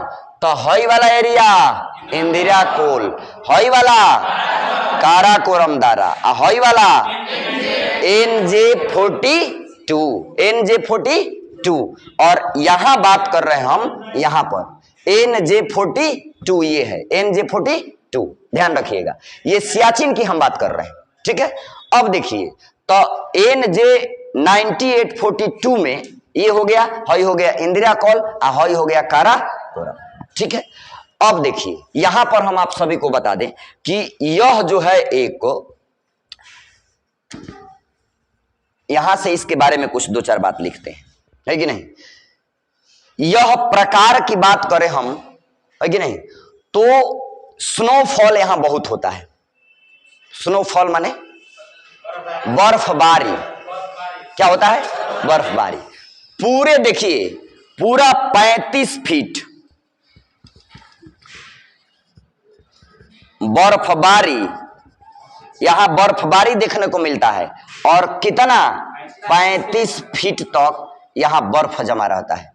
S1: तो हॉई वाला एरिया इंदिरा कोल, हॉई वाला काराकोरम दारा, हॉई वाला NJ42। और यहां बात कर रहे हैं हम, यहां पर NJ42, ये है NJ42। ध्यान रखिएगा, ये सियाचिन की हम बात कर रहे हैं, ठीक है? अब देखिए तो NJ 9842 में ये हो गया, हॉई हो गया इंदिरा कॉल, हॉई हो गया काराकोरम, ठीक है? अब देखिए यहां पर हम आप सभी को बता दें कि यह जो है एक, यहां से इसके बारे में कुछ दो चार बात लिखते हैं, है कि नहीं? यह प्रकार की बात करें हम, है कि नहीं, तो स्नोफॉल यहां बहुत होता है। स्नोफॉल माने बर्फबारी। क्या होता है? बर्फबारी। पूरे देखिए पूरा 35 फीट बर्फबारी, यहां बर्फबारी देखने को मिलता है। और कितना? 35 फीट तक यहां बर्फ जमा रहता है।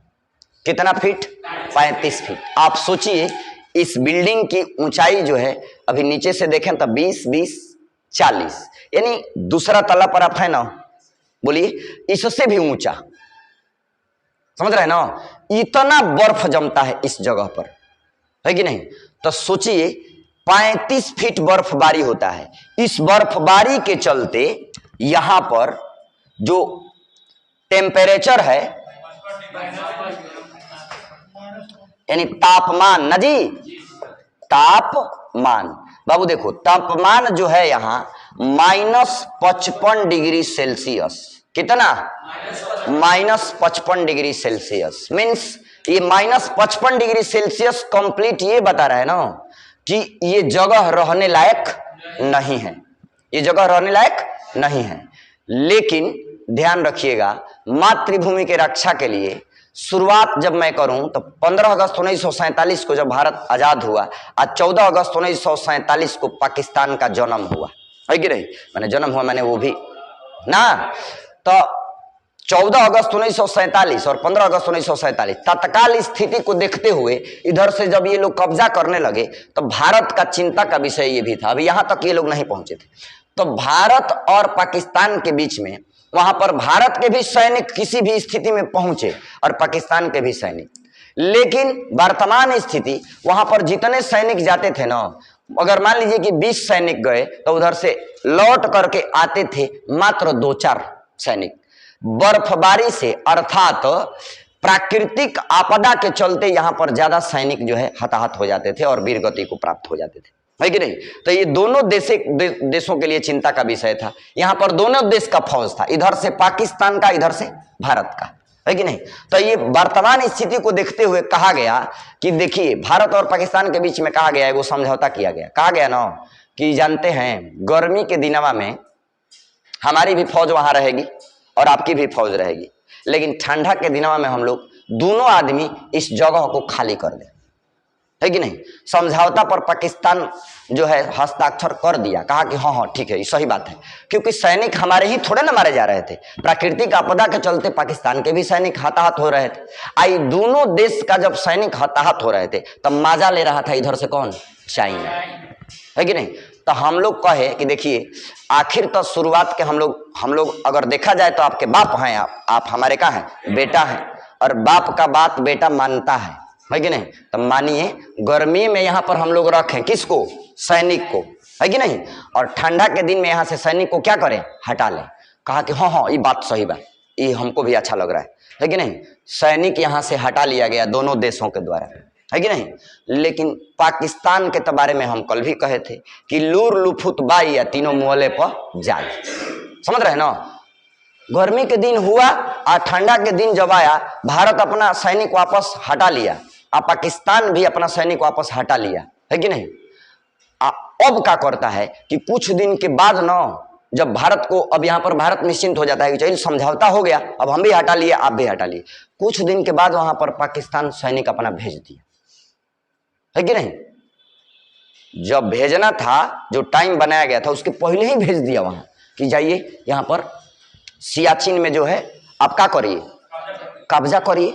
S1: कितना फीट? 35 फीट। आप सोचिए इस बिल्डिंग की ऊंचाई जो है, अभी नीचे से देखें तो 20, 20, 40, यानी दूसरा तल्ला पर आप है ना, बोलिए, इससे भी ऊंचा, समझ रहे हैं ना? इतना बर्फ जमता है इस जगह पर, है कि नहीं? तो सोचिए 35 फीट बर्फबारी होता है। इस बर्फबारी के चलते यहां पर जो टेम्परेचर है, यानी तापमान ना जी, तापमान बाबू देखो, तापमान जो है यहां -55 डिग्री सेल्सियस। कितना? -55 डिग्री सेल्सियस। मीन्स ये -55 डिग्री सेल्सियस कंप्लीट ये बता रहा है ना कि ये जगह रहने लायक नहीं है, ये जगह रहने लायक नहीं है। लेकिन ध्यान रखिएगा, मातृभूमि के रक्षा के लिए शुरुआत जब मैं करूं तो 15 अगस्त 1947 को जब भारत आजाद हुआ, आज 14 अगस्त 1947 को पाकिस्तान का जन्म हुआ है कि नहीं? मैंने जन्म हुआ मैंने वो भी ना, तो 14 अगस्त 1947 और 15 अगस्त 1947 तत्काल स्थिति को देखते हुए इधर से जब ये लोग कब्जा करने लगे तो भारत का चिंता का विषय ये भी था। अभी यहां तक ये लोग नहीं पहुंचे थे, तो भारत और पाकिस्तान के बीच में, वहां पर भारत के भी सैनिक किसी भी स्थिति में पहुंचे और पाकिस्तान के भी सैनिक, लेकिन वर्तमान स्थिति वहां पर जितने सैनिक जाते थे ना, अगर मान लीजिए कि 20 सैनिक गए तो उधर से लौट करके आते थे मात्र 2-4 सैनिक। बर्फबारी से अर्थात प्राकृतिक आपदा के चलते यहां पर ज्यादा सैनिक जो है हताहत हो जाते थे और वीरगति को प्राप्त हो जाते थे, है कि नहीं? तो ये दोनों देशों के लिए चिंता का विषय था। यहां पर दोनों देश का फौज था, इधर से पाकिस्तान का, इधर से भारत का, है कि नहीं? तो ये वर्तमान स्थिति को देखते हुए कहा गया कि देखिए, भारत और पाकिस्तान के बीच में कहा गया है, वो समझौता किया गया। कहा गया ना कि जानते हैं गर्मी के दिनवा में हमारी भी फौज वहां रहेगी और आपकी भी फौज रहेगी, लेकिन ठंडा के दिनवा में हम लोग दोनों आदमी इस जगह को खाली कर दें, है कि नहीं? समझौता पर पाकिस्तान जो है हस्ताक्षर कर दिया, कहा कि हाँ ठीक है, ये सही बात है, क्योंकि सैनिक हमारे ही थोड़े ना मारे जा रहे थे, प्राकृतिक आपदा के चलते पाकिस्तान के भी सैनिक हताहत हो रहे थे। आई दोनों देश का जब सैनिक हताहत हो रहे थे तब मजा ले रहा था इधर से कौन? चाइना, है कि नहीं? तो हम लोग कहे कि देखिए, आखिर तो शुरुआत के हम लोग अगर देखा जाए तो आपके बाप हैं, आप हमारे का हैं? बेटा हैं, और बाप का बात बेटा मानता है कि नहीं? तो मानिए गर्मी में यहाँ पर हम लोग रखें किसको? सैनिक को, है कि नहीं? और ठंडा के दिन में यहाँ से सैनिक को क्या करें? हटा लें। कहा कि हाँ ये बात सही बात, ये हमको भी अच्छा लग रहा है कि नहीं? सैनिक यहाँ से हटा लिया गया दोनों देशों के द्वारा, है कि नहीं? लेकिन पाकिस्तान के बारे में हम कल भी कहे थे कि लूर लुफुत बाई या तीनों मुहल्ले पर जाए, समझ रहे ना? गर्मी के दिन हुआ और ठंडा के दिन जब आया, भारत अपना सैनिक वापस हटा लिया और पाकिस्तान भी अपना सैनिक वापस हटा लिया, है कि नहीं? अब क्या करता है कि कुछ दिन के बाद ना, जब भारत को, अब यहाँ पर भारत निश्चिंत हो जाता है कि चलिए समझौता हो गया, अब हम भी हटा लिए, आप भी हटा लिए। कुछ दिन के बाद वहां पर पाकिस्तान सैनिक अपना भेज दिया, है कि नहीं? जब भेजना था, जो टाइम बनाया गया था उसके पहले ही भेज दिया वहां कि जाइए यहाँ पर सियाचिन में जो है आप क्या करिए? कब्जा करिए,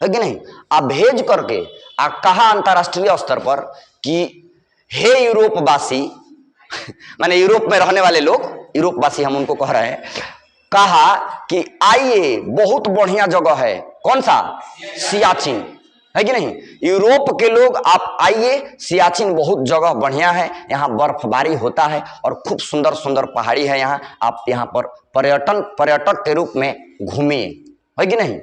S1: है कि नहीं? आप भेज करके आप कहा अंतरराष्ट्रीय स्तर पर कि हे यूरोपवासी माने यूरोप में रहने वाले लोग, यूरोपवासी हम उनको कह रहे हैं, कहा कि आइए बहुत बढ़िया जगह है, कौन सा? सियाचिन, है कि नहीं? यूरोप के लोग आप आइए, सियाचिन बहुत जगह बढ़िया है, यहाँ बर्फबारी होता है और खूब सुंदर सुंदर पहाड़ी है यहाँ, आप यहाँ पर पर्यटक के रूप में घूमिए, है कि नहीं?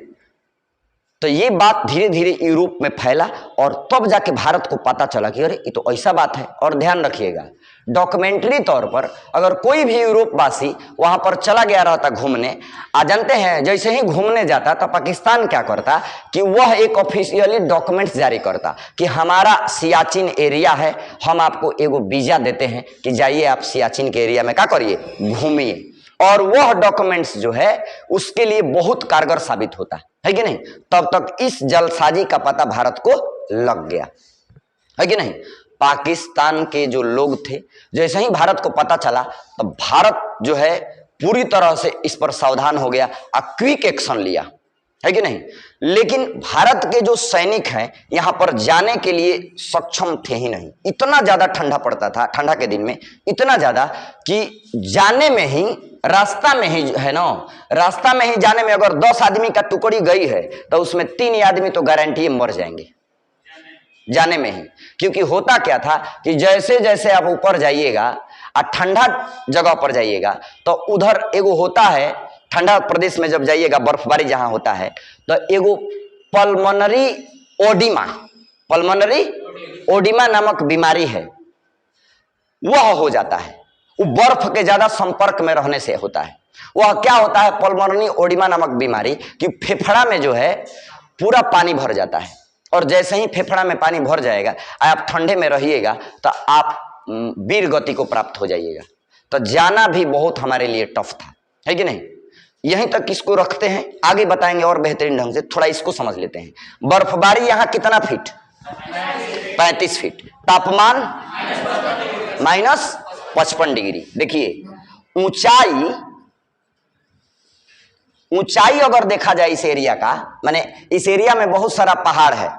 S1: तो ये बात धीरे धीरे यूरोप में फैला और तब जाके भारत को पता चला कि अरे ये तो ऐसा बात है। और ध्यान रखिएगा, डॉक्यूमेंट्री तौर पर अगर कोई भी यूरोपवासी वहां पर चला गया रहता घूमने, जानते हैं जैसे ही घूमने जाता तो पाकिस्तान क्या करता कि वह एक ऑफिशियली डॉक्यूमेंट्स जारी करता कि हमारा सियाचिन एरिया है, हम आपको एगो वीजा देते हैं कि जाइए आप सियाचिन के एरिया में क्या करिए? घूमिए। और वह डॉक्यूमेंट्स जो है उसके लिए बहुत कारगर साबित होता है कि नहीं? तब तक इस जलसाजी का पता भारत को लग गया, है कि नहीं? पाकिस्तान के जो लोग थे, जैसे ही भारत को पता चला तो भारत जो है पूरी तरह से इस पर सावधान हो गया, क्विक एक्शन लिया, है कि नहीं? लेकिन भारत के जो सैनिक हैं यहाँ पर जाने के लिए सक्षम थे ही नहीं। इतना ज्यादा ठंडा पड़ता था, ठंडा के दिन में इतना ज्यादा कि जाने में ही, रास्ता में ही है ना, रास्ता में ही जाने में अगर 10 आदमी का टुकड़ी गई है तो उसमें 3 आदमी तो गारंटी मर जाएंगे जाने में ही। क्योंकि होता क्या था कि जैसे जैसे आप ऊपर जाइएगा और ठंडा जगह पर जाइएगा तो उधर एगो होता है, ठंडा प्रदेश में जब जाइएगा, बर्फबारी जहां होता है तो एगो पल्मोनरी ओडिमा नामक बीमारी है, वह हो जाता है। वो बर्फ के ज्यादा संपर्क में रहने से होता है। वह क्या होता है? पल्मोनरी ओडिमा नामक बीमारी कि फेफड़ा में जो है पूरा पानी भर जाता है, और जैसे ही फेफड़ा में पानी भर जाएगा, आप ठंडे में रहिएगा तो आप वीर गति को प्राप्त हो जाइएगा। तो जाना भी बहुत हमारे लिए टफ था, है कि नहीं? यहीं तक इसको रखते हैं, आगे बताएंगे और बेहतरीन ढंग से। थोड़ा इसको समझ लेते हैं। बर्फबारी यहाँ कितना फीट? 35 फीट। तापमान -55 डिग्री। देखिए ऊंचाई अगर देखा जाए इस एरिया का, माने इस एरिया में बहुत सारा पहाड़ है,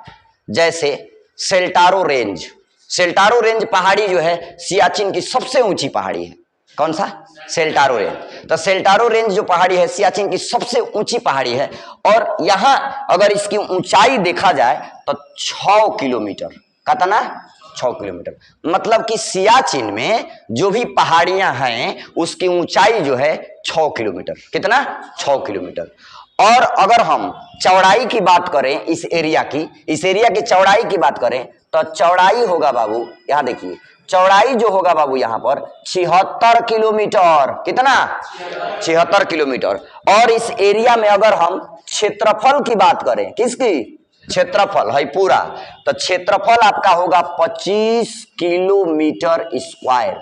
S1: जैसे सेल्टारो रेंज। सेल्टारो रेंज पहाड़ी जो है सियाचिन की सबसे ऊंची पहाड़ी है। कौन सा? सेल्टारो रेंज। तो सेल्टारो रेंज जो पहाड़ी है सियाचिन की सबसे ऊंची पहाड़ी है, और यहां अगर इसकी ऊंचाई देखा जाए तो 6 किलोमीटर। कितना? 6 किलोमीटर। मतलब कि सियाचिन में जो भी पहाड़ियां हैं उसकी ऊंचाई जो है 6 किलोमीटर। कितना? 6 किलोमीटर। और अगर हम चौड़ाई की बात करें इस एरिया की चौड़ाई की बात करें तो चौड़ाई होगा बाबू, यहां देखिए चौड़ाई जो होगा बाबू यहां पर 76 किलोमीटर। कितना? 76 किलोमीटर। और इस एरिया में अगर हम क्षेत्रफल की बात करें, किसकी? क्षेत्रफल है पूरा, तो क्षेत्रफल आपका होगा 25 किलोमीटर स्क्वायर।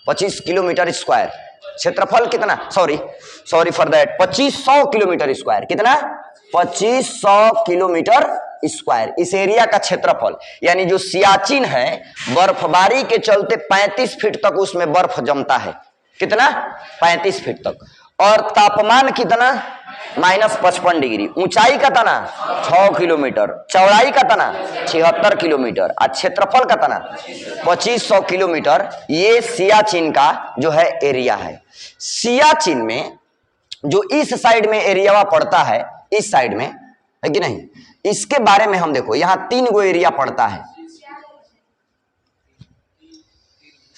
S1: 25 किलोमीटर स्क्वायर क्षेत्रफल। कितना? Sorry for that, 2500 kilometre square. कितना? 2500 किलोमीटर स्क्वायर इस एरिया का क्षेत्रफल। यानी जो सियाचिन है बर्फबारी के चलते 35 फीट तक उसमें बर्फ जमता है। कितना? 35 फीट तक। और तापमान कितना? -55 डिग्री। ऊंचाई का तना 6 किलोमीटर, चौड़ाई का तना 76 किलोमीटर, और क्षेत्रफल का तना 2500 किलोमीटर। ये सियाचिन का जो है एरिया है। सियाचिन में जो इस साइड में एरिया पड़ता है, इस साइड में है कि नहीं, इसके बारे में हम देखो, यहां 3 गो एरिया पड़ता है।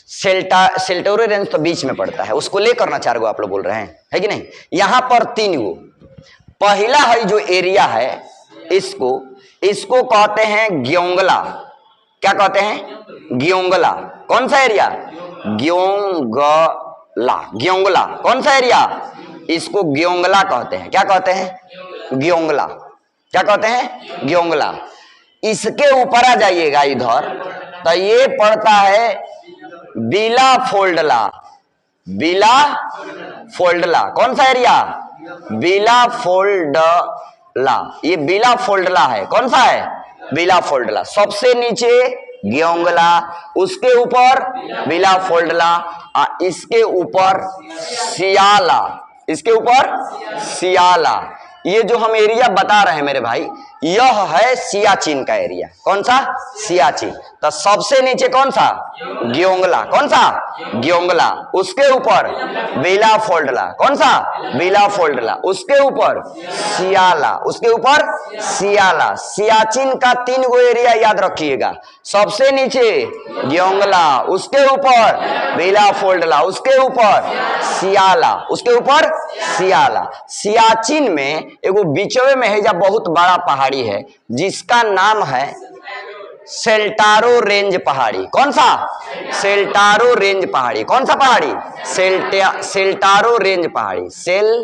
S1: सेल्टारो रेंज तो बीच में पड़ता है, उसको लेकर ना 4 गो आप लोग बोल रहे हैं, है कि नहीं। यहां पर 3 गो। पहला है जो एरिया है इसको कहते हैं ग्योंगला। क्या कहते हैं? ग्योंगला। कौन सा एरिया? ग्योंगला। कौन सा एरिया? इसको ग्योंगला कहते हैं। क्या कहते हैं? ग्योंगला। क्या कहते हैं? ग्योंगला। इसके ऊपर आ जाइएगा इधर तो ये पड़ता है बिला फोल्डला। कौन सा एरिया? बिला फोल्डला। ये बिला फोल्डला है। कौन सा है? बिला फोल्डला। सबसे नीचे ग्योंगला, उसके ऊपर बिला फोल्डला, इसके ऊपर सियाला। ये जो हम एरिया बता रहे हैं मेरे भाई, यह है सियाचिन का एरिया। कौन सा? सियाचिन। तो सबसे नीचे कौन सा? ग्योंगला। कौन सा? ग्योंगला। उसके ऊपर बिला फोल्डला। कौन सा? बिला फोल्डला। उसके ऊपर सियाला। उसके ऊपर सियाला। सियाचिन का 3 गो एरिया याद रखिएगा। सबसे नीचे ग्योंगला, उसके ऊपर बिला फोल्डला, उसके ऊपर सियाला, उसके ऊपर सियाला। सियाचिन में एगो बीचवे में है जा बहुत बड़ा पहाड़ी है जिसका नाम है सेल्टारो रेंज पहाड़ी। कौन सा? सेल्टारो रेंज पहाड़ी। कौन सा पहाड़ी? सेल्टारो रेंज पहाड़ी। सेल्टारो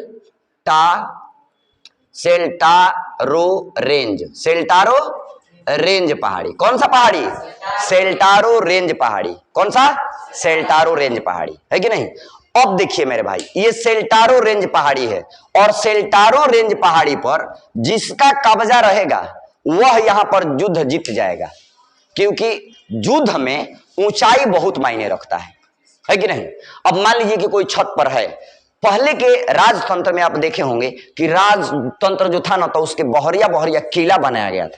S1: रेंज पहाड़ी। कौन सा पहाड़ी? सेल्टारो रेंज पहाड़ी। कौन सा? सेल्टारो रेंज पहाड़ी, है कि नहीं। अब देखिए मेरे भाई, ये सेल्टारो रेंज पहाड़ी है, और सेल्टारो रेंज पहाड़ी पर जिसका कब्जा रहेगा वह यहां पर युद्ध जीत जाएगा, क्योंकि युद्ध में ऊंचाई बहुत मायने रखता है कि नहीं। अब मान लीजिए कि कोई छत पर है। पहले के राजतंत्र में आप देखे होंगे कि राजतंत्र जो था ना, तो उसके बहरिया किला बनाया गया था।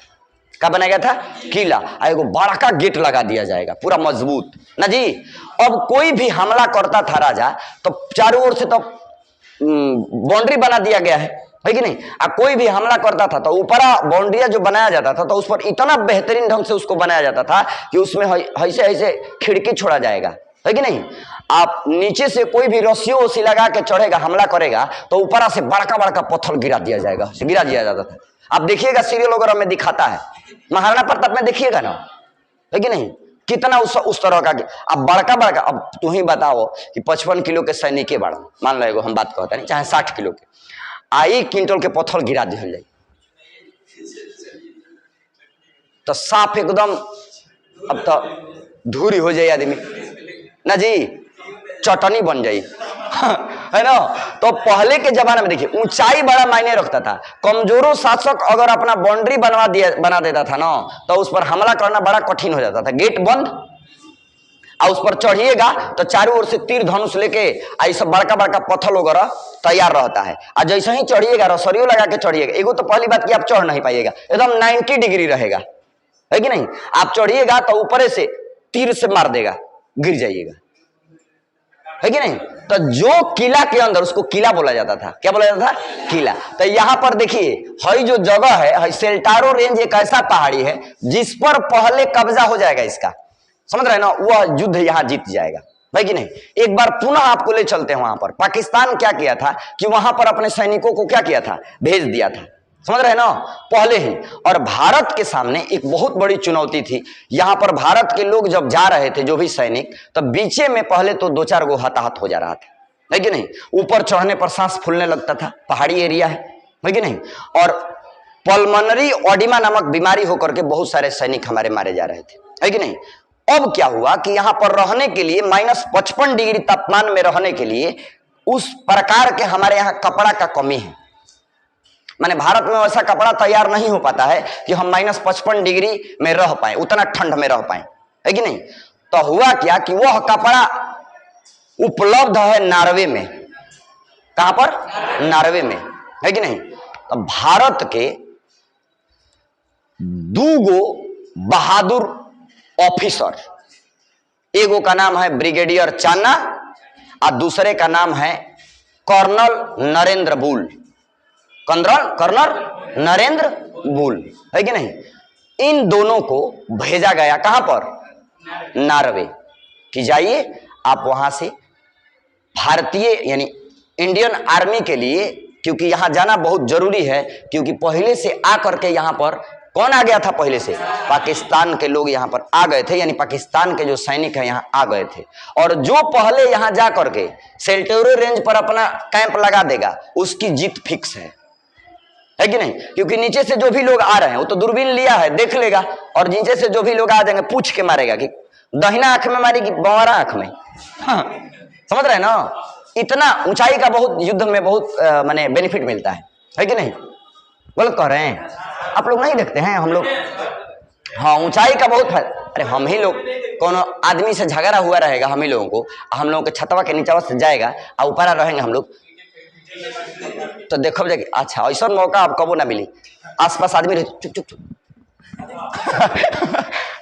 S1: क्या बनाया गया था? किला। एगो बड़ा का गेट लगा दिया जाएगा पूरा मजबूत ना जी। अब कोई भी हमला करता था राजा, तो चारों ओर से तो बाउंड्री बना दिया गया है कि नहीं। कोई भी हमला करता था तो ऊपर बाउंड्रिया जो बनाया जाता था, तो उस पर इतना बेहतरीन ढंग से उसको बनाया जाता था कि उसमें ऐसे खिड़की छोड़ा जाएगा, है कि नहीं। आप नीचे से कोई भी रस्सियों उसी लगा के चढ़ेगा, हमला करेगा, तो ऊपर से बड़का पत्थर गिरा दिया जाता था। आप देखिएगा सीरियल वगैरह में दिखाता है, महाराणा प्रताप में देखिएगा ना, है कि नहीं, कितना उस तरह का। अब बड़का अब तू ही बताओ कि 55 किलो के सैनिक के बड़ा, मान लो हम बात कहते नहीं, चाहे 60 किलो के, 1 क्विंटल के पत्थर गिरा दिया जाए तो साफ एकदम, अब तो धूरी हो जाए आदमी ना जी, चटनी बन जाए। है ना। तो पहले के जमाने में देखिए ऊंचाई बड़ा मायने रखता था। कमजोरों शासक अगर अपना बाउंड्री बना देता था ना, तो उस पर हमला करना बड़ा कठिन हो जाता था। गेट बंद, और उस पर चढ़िएगा तो चारों ओर से तीर धनुष लेके आई सब बड़का बड़का पत्थर वगैरह तैयार रहता है। और जैसे ही चढ़िएगा, रसरियो लगा के चढ़िएगा, एगो तो पहली बात कि आप चढ़ नहीं पाइएगा, एकदम 90 डिग्री रहेगा, है कि नहीं। आप चढ़िएगा तो ऊपर से तीर से मार देगा, गिर जाइएगा, है कि नहीं। तो जो किला के अंदर, उसको किला बोला जाता था। क्या बोला जाता था? किला। तो यहां पर देखिए हई जो जगह है, सेल्टारो रेंज एक ऐसा पहाड़ी है जिस पर पहले कब्जा हो जाएगा इसका, समझ रहे हैं ना, वह युद्ध यहां जीत जाएगा, है कि नहीं। एक बार पुनः आपको ले चलते हैं वहां पर। पाकिस्तान क्या किया था कि वहां पर अपने सैनिकों को क्या किया था? भेज दिया था, समझ रहे हैं ना, पहले ही। और भारत के सामने एक बहुत बड़ी चुनौती थी। यहां पर भारत के लोग जब जा रहे थे, जो भी सैनिक, तब बीचे में पहले तो 2-4 गो हताहत हो जा रहा था, है कि नहीं। ऊपर चढ़ने पर सांस फूलने लगता था, पहाड़ी एरिया है कि नहीं। और पल्मोनरी ओडिमा नामक बीमारी होकर के बहुत सारे सैनिक हमारे मारे जा रहे थे, है कि नहीं। अब क्या हुआ कि यहां पर रहने के लिए -55 डिग्री तापमान में रहने के लिए उस प्रकार के हमारे यहां कपड़ा का कमी है। माने भारत में वैसा कपड़ा तैयार नहीं हो पाता है कि हम -55 डिग्री में रह पाए, उतना ठंड में रह पाए, है कि नहीं। तो हुआ क्या कि वह कपड़ा उपलब्ध है नॉर्वे में। कहां पर? नॉर्वे में, है कि नहीं। तो भारत के 2 गो बहादुर ऑफिसर, एगो का नाम है ब्रिगेडियर चान्ना और दूसरे का नाम है कर्नल नरेंद्र बुल। कर्नल नरेंद्र बुल, है कि नहीं। इन दोनों को भेजा गया कहां पर? नॉर्वे, कि जाइए आप वहां से भारतीय यानी इंडियन आर्मी के लिए, क्योंकि यहां जाना बहुत जरूरी है। क्योंकि पहले से आकर के यहां पर कौन आ गया था? पहले से पाकिस्तान के लोग यहां पर आ गए थे, यानी पाकिस्तान के जो सैनिक हैं यहां आ गए थे। और जो पहले यहां जा करके सेल्टोरो रेंज पर अपना कैंप लगा देगा, उसकी जीत फिक्स है कि नहीं। क्योंकि नीचे से जो भी लोग आ रहे हैं वो तो दूरबीन लिया है, देख लेगा, और नीचे से जो भी लोग आ जाएंगे पूछ के मारेगा कि दहिना आंख में मारेगी, बावरा आंख में। हाँ, समझ रहे हैं ना। इतना ऊंचाई का बहुत युद्ध में बहुत माने बेनिफिट मिलता है कि नहीं। गलत कह रहे हैं आप लोग? नहीं देखते हैं हम लोग? हाँ, ऊंचाई का बहुत है। अरे हम ही लोग, कोनो आदमी से झगड़ा हुआ रहेगा, हम ही लोगों को, हम लोगों के छतवा के नीचे से जाएगा और ऊपर रहेंगे हम लोग, तो देखो अच्छा ऐसा मौका आप कबो ना मिली। आसपास आदमी रहे, चुप चुप चुप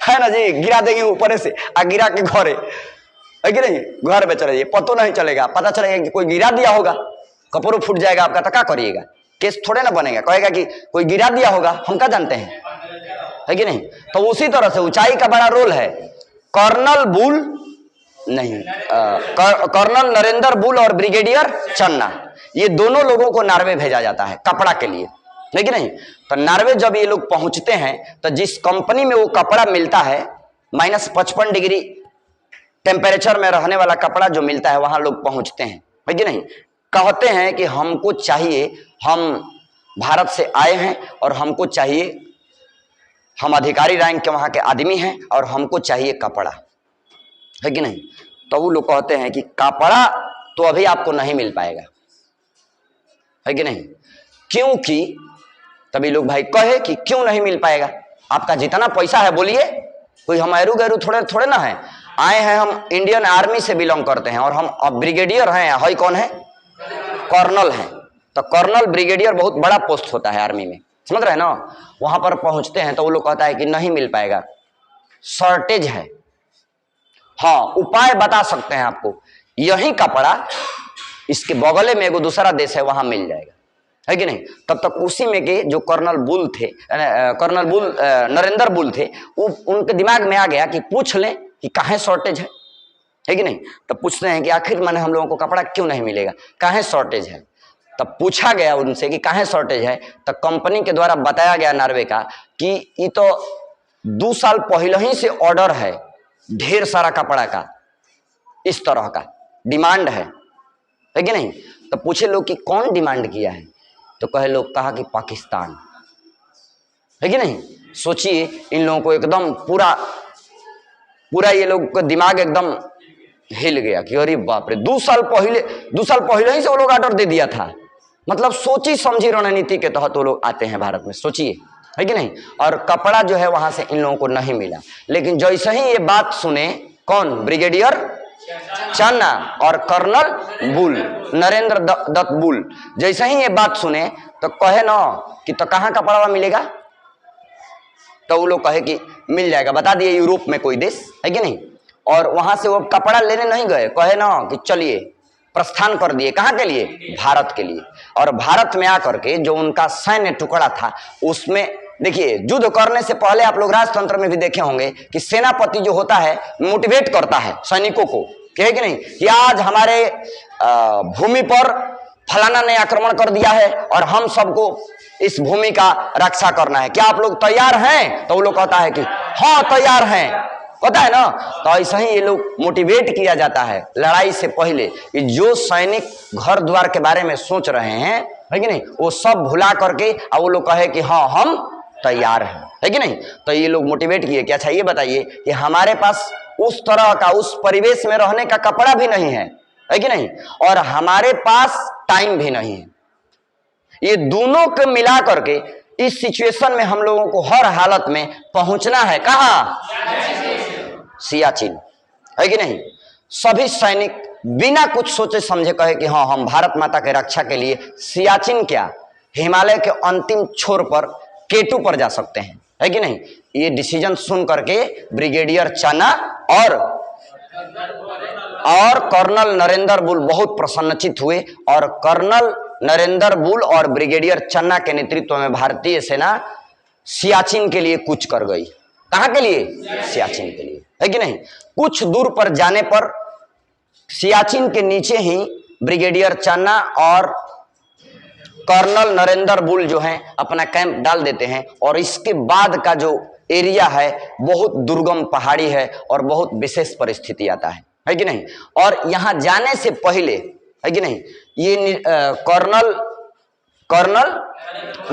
S1: है ना जी, गिरा देंगे ऊपर से, आ गिरा के घरे, है कि नहीं, घर में चले जाइए, पतो नहीं चलेगा। पता चलेगा कि कोई गिरा दिया होगा, कपड़ों फूट जाएगा आपका, तो क्या करिएगा? केस थोड़े ना बनेगा, कहेगा कि कोई गिरा दिया होगा, हम क्या जानते हैं, है कि नहीं। तो उसी तरह से ऊंचाई का बड़ा रोल है। कर्नल बुल नहीं, कर्नल नरेंद्र बुल और ब्रिगेडियर चन्ना, ये दोनों लोगों को नॉर्वे भेजा जाता है कपड़ा के लिए, है कि नहीं। तो नॉर्वे जब ये लोग पहुंचते हैं, तो जिस कंपनी में वो कपड़ा मिलता है, -55 डिग्री टेम्परेचर में रहने वाला कपड़ा जो मिलता है, वहां लोग पहुंचते हैं, है कि नहीं। कहते हैं कि हमको चाहिए, हम भारत से आए हैं और हमको चाहिए, हम अधिकारी रैंक के वहां के आदमी हैं और हमको चाहिए कपड़ा, है कि नहीं। तो वो लोग कहते हैं कि कपड़ा तो अभी आपको नहीं मिल पाएगा, है कि नहीं। क्योंकि तभी लोग भाई कहे कि क्यों नहीं मिल पाएगा, आपका जितना पैसा है बोलिए, कोई हम एरू गैरू थोड़े थोड़े ना है, आए हैं हम इंडियन आर्मी से बिलोंग करते हैं, और हम अब ब्रिगेडियर हैं, हई कौन है? कर्नल हैं। तो कर्नल ब्रिगेडियर बहुत बड़ा पोस्ट होता है आर्मी में, समझ रहे हैं ना। वहां पर पहुंचते हैं तो वो लोग कहता है कि नहीं मिल पाएगा, शॉर्टेज है। हाँ, उपाय बता सकते हैं आपको, यही कपड़ा इसके बगले में एगो दूसरा देश है, वहां मिल जाएगा, है कि नहीं। तब तक उसी में के जो कर्नल बुल थे, नरेंद्र बुल थे, उनके दिमाग में आ गया कि पूछ लें कि काहे शॉर्टेज है कि नहीं। तब पूछते हैं कि आखिर माने हम लोगों को कपड़ा क्यों नहीं मिलेगा, काहे शॉर्टेज है। तब पूछा गया उनसे कि काहे शॉर्टेज है। तो कंपनी के द्वारा बताया गया नॉर्वे का कि ये तो 2 साल पहले ही से ऑर्डर है, ढेर सारा कपड़ा का, इस तरह का डिमांड है कि नहीं। तो पूछे लोग कि कौन डिमांड किया है, तो कहे लोग, कहा कि पाकिस्तान, है कि नहीं। सोचिए इन लोगों को एकदम पूरा ये लोग का दिमाग एकदम हिल गया कि अरे बाप रे, 2 साल पहले ही से वो लोग ऑर्डर दे दिया था। मतलब सोची समझी रणनीति के तहत वो लोग आते हैं भारत में, सोचिए, है कि नहीं। और कपड़ा जो है वहां से इन लोगों को नहीं मिला, लेकिन जैसे ही ये बात सुने, कौन, ब्रिगेडियर चन्ना और कर्नल बुल, नरेंद्र दत्त बुल, जैसे ही ये बात सुने तो कहे ना कि तो कहाँ कपड़ा मिलेगा, तो वो लोग कहे कि मिल जाएगा, बता दिए यूरोप में कोई देश, है कि नहीं। और वहां से वो कपड़ा लेने नहीं गए, कहे ना कि चलिए, प्रस्थान कर दिए, कहाँ के लिए, भारत के लिए। और भारत में आकर के जो उनका सैन्य टुकड़ा था, उसमें देखिए, युद्ध करने से पहले आप लोग राजतंत्र में भी देखे होंगे कि सेनापति जो होता है मोटिवेट करता है सैनिकों को, है कि नहीं, कि आज हमारे भूमि पर फलाना ने आक्रमण कर दिया है और हम सबको इस भूमि का रक्षा करना है, क्या आप लोग तैयार हैं। तो वो लोग कहता है कि हाँ तैयार हैं, पता है ना। तो ऐसा ही ये लोग मोटिवेट किया जाता है लड़ाई से पहले कि जो सैनिक घर द्वार के बारे में सोच रहे हैं, है कि नहीं, वो सब भुला करके अब वो लोग कहे कि हाँ हम तैयार हैं, है कि नहीं। तो ये लोग मोटिवेट किए कि अच्छा ये बताइए कि हमारे पास उस तरह का, उस परिवेश में रहने का कपड़ा भी नहीं है कि नहीं, और हमारे पास टाइम भी नहीं है। ये दोनों को मिला करके इस सिचुएशन में हम लोगों को हर हालत में पहुंचना है, कहां, सियाचिन, है कि नहीं। सभी सैनिक बिना कुछ सोचे समझे कहे कि हाँ हम भारत माता के रक्षा के लिए सियाचिन क्या, हिमालय के अंतिम छोर पर केटू पर जा सकते हैं, है कि नहीं। ये डिसीजन सुन करके ब्रिगेडियर चन्ना और कर्नल नरेंद्र बुल बहुत प्रसन्नचित हुए, और कर्नल नरेंद्र बुल और ब्रिगेडियर चन्ना के नेतृत्व में भारतीय सेना सियाचिन के लिए कूच कर गई। कहां के लिए, सियाचिन के लिए, है कि नहीं। कुछ दूर पर जाने पर सियाचिन के नीचे ही ब्रिगेडियर चन्ना और कर्नल नरेंद्र बुल जो हैं अपना कैंप डाल देते हैं, और इसके बाद का जो एरिया है बहुत दुर्गम पहाड़ी है और बहुत विशेष परिस्थिति आता है कि नहीं। और यहां जाने से पहले, है कि नहीं, ये कर्नल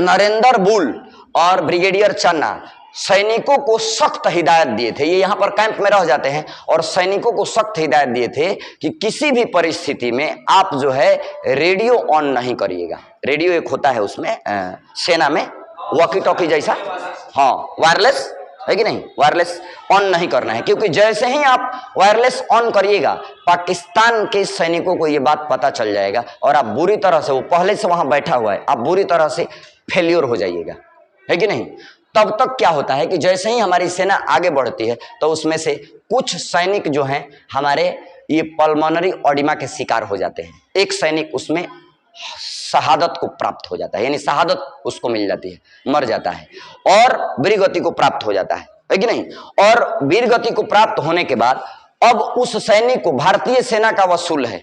S1: नरेंद्र बुल और ब्रिगेडियर चन्ना सैनिकों को सख्त हिदायत दिए थे। ये यहां पर कैंप में रह जाते हैं और सैनिकों को सख्त हिदायत दिए थे कि किसी भी परिस्थिति में आप जो है रेडियो ऑन नहीं करिएगा। रेडियो एक होता है उसमें सेना में वॉकी टॉकी जैसा, हाँ वायरलेस, है कि नहीं, वायरलेस ऑन नहीं करना है, क्योंकि जैसे ही आप वायरलेस ऑन करिएगा पाकिस्तान के सैनिकों को ये बात पता चल जाएगा और आप बुरी तरह से, वो पहले से वहां बैठा हुआ है, आप बुरी तरह से फेल्योर हो जाइएगा, है कि नहीं। तब तक क्या होता है कि जैसे ही हमारी सेना आगे बढ़ती है तो उसमें से कुछ सैनिक जो हैं हमारे ये पल्मोनरी ऑडिमा के शिकार हो जाते हैं। एक सैनिक उसमें शहादत को प्राप्त हो जाता है, यानी शहादत उसको मिल जाती है, मर जाता है और वीर गति को प्राप्त हो जाता है कि नहीं। और वीर गति को प्राप्त होने के बाद अब उस सैनिक को, भारतीय सेना का वसूल है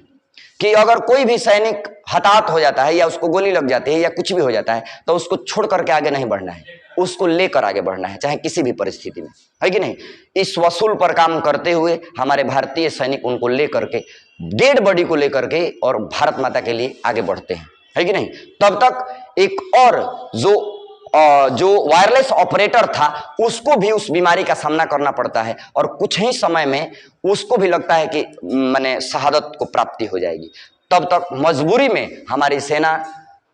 S1: कि अगर कोई भी सैनिक हताहत हो जाता है या उसको गोली लग जाती है या कुछ भी हो जाता है तो उसको छोड़ करके आगे नहीं बढ़ना है, उसको लेकर आगे बढ़ना है, चाहे किसी भी परिस्थिति में, है कि नहीं। इस वसूल पर काम करते हुए हमारे भारतीय सैनिक उनको लेकर के, डेड बॉडी को लेकर के और भारत माता के लिए आगे बढ़ते हैं, है कि नहीं। तब तक एक और जो वायरलेस ऑपरेटर था उसको भी उस बीमारी का सामना करना पड़ता है और कुछ ही समय में उसको भी लगता है कि माने शहादत को प्राप्ति हो जाएगी। तब तक मजबूरी में हमारी सेना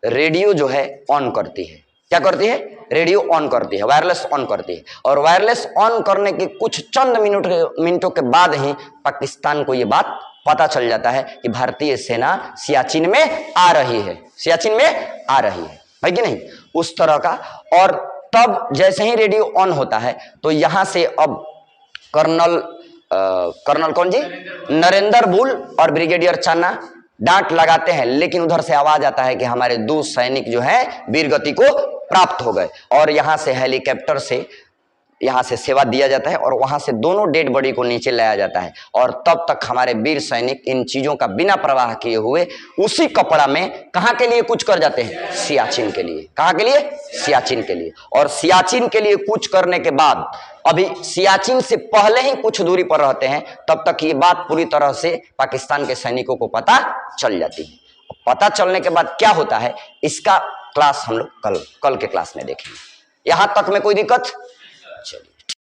S1: रेडियो जो है ऑन करती है। क्या करती है, रेडियो ऑन करती है, वायरलेस ऑन करती है। और वायरलेस ऑन करने के कुछ चंद मिनटों के बाद ही पाकिस्तान को यह बात पता चल जाता है कि भारतीय सेना सियाचिन में आ रही है, सियाचिन में आ रही है कि नहीं, उस तरह का। और तब जैसे ही रेडियो ऑन होता है तो यहां से अब कर्नल कौन जी, नरेंद्र बुल और ब्रिगेडियर चन्ना डांट लगाते हैं, लेकिन उधर से आवाज आता है कि हमारे 2 सैनिक जो हैं वीरगति को प्राप्त हो गए। और यहां से हेलीकॉप्टर से यहां से सेवा दिया जाता है और वहां से दोनों डेड बॉडी को नीचे लाया जाता है। और तब तक हमारे वीर सैनिक इन चीजों का बिना परवाह किए हुए उसी कपड़ा में कहां के लिए कूच कर जाते हैं, सियाचिन के लिए। कहां के लिए, सियाचिन के लिए। और सियाचिन के लिए कूच करने के बाद अभी सियाचिन से पहले ही कुछ दूरी पर रहते हैं, तब तक ये बात पूरी तरह से पाकिस्तान के सैनिकों को पता चल जाती है। पता चलने के बाद क्या होता है इसका क्लास हम लोग कल के क्लास में देखेंगे। यहां तक में कोई दिक्कत? चलिए।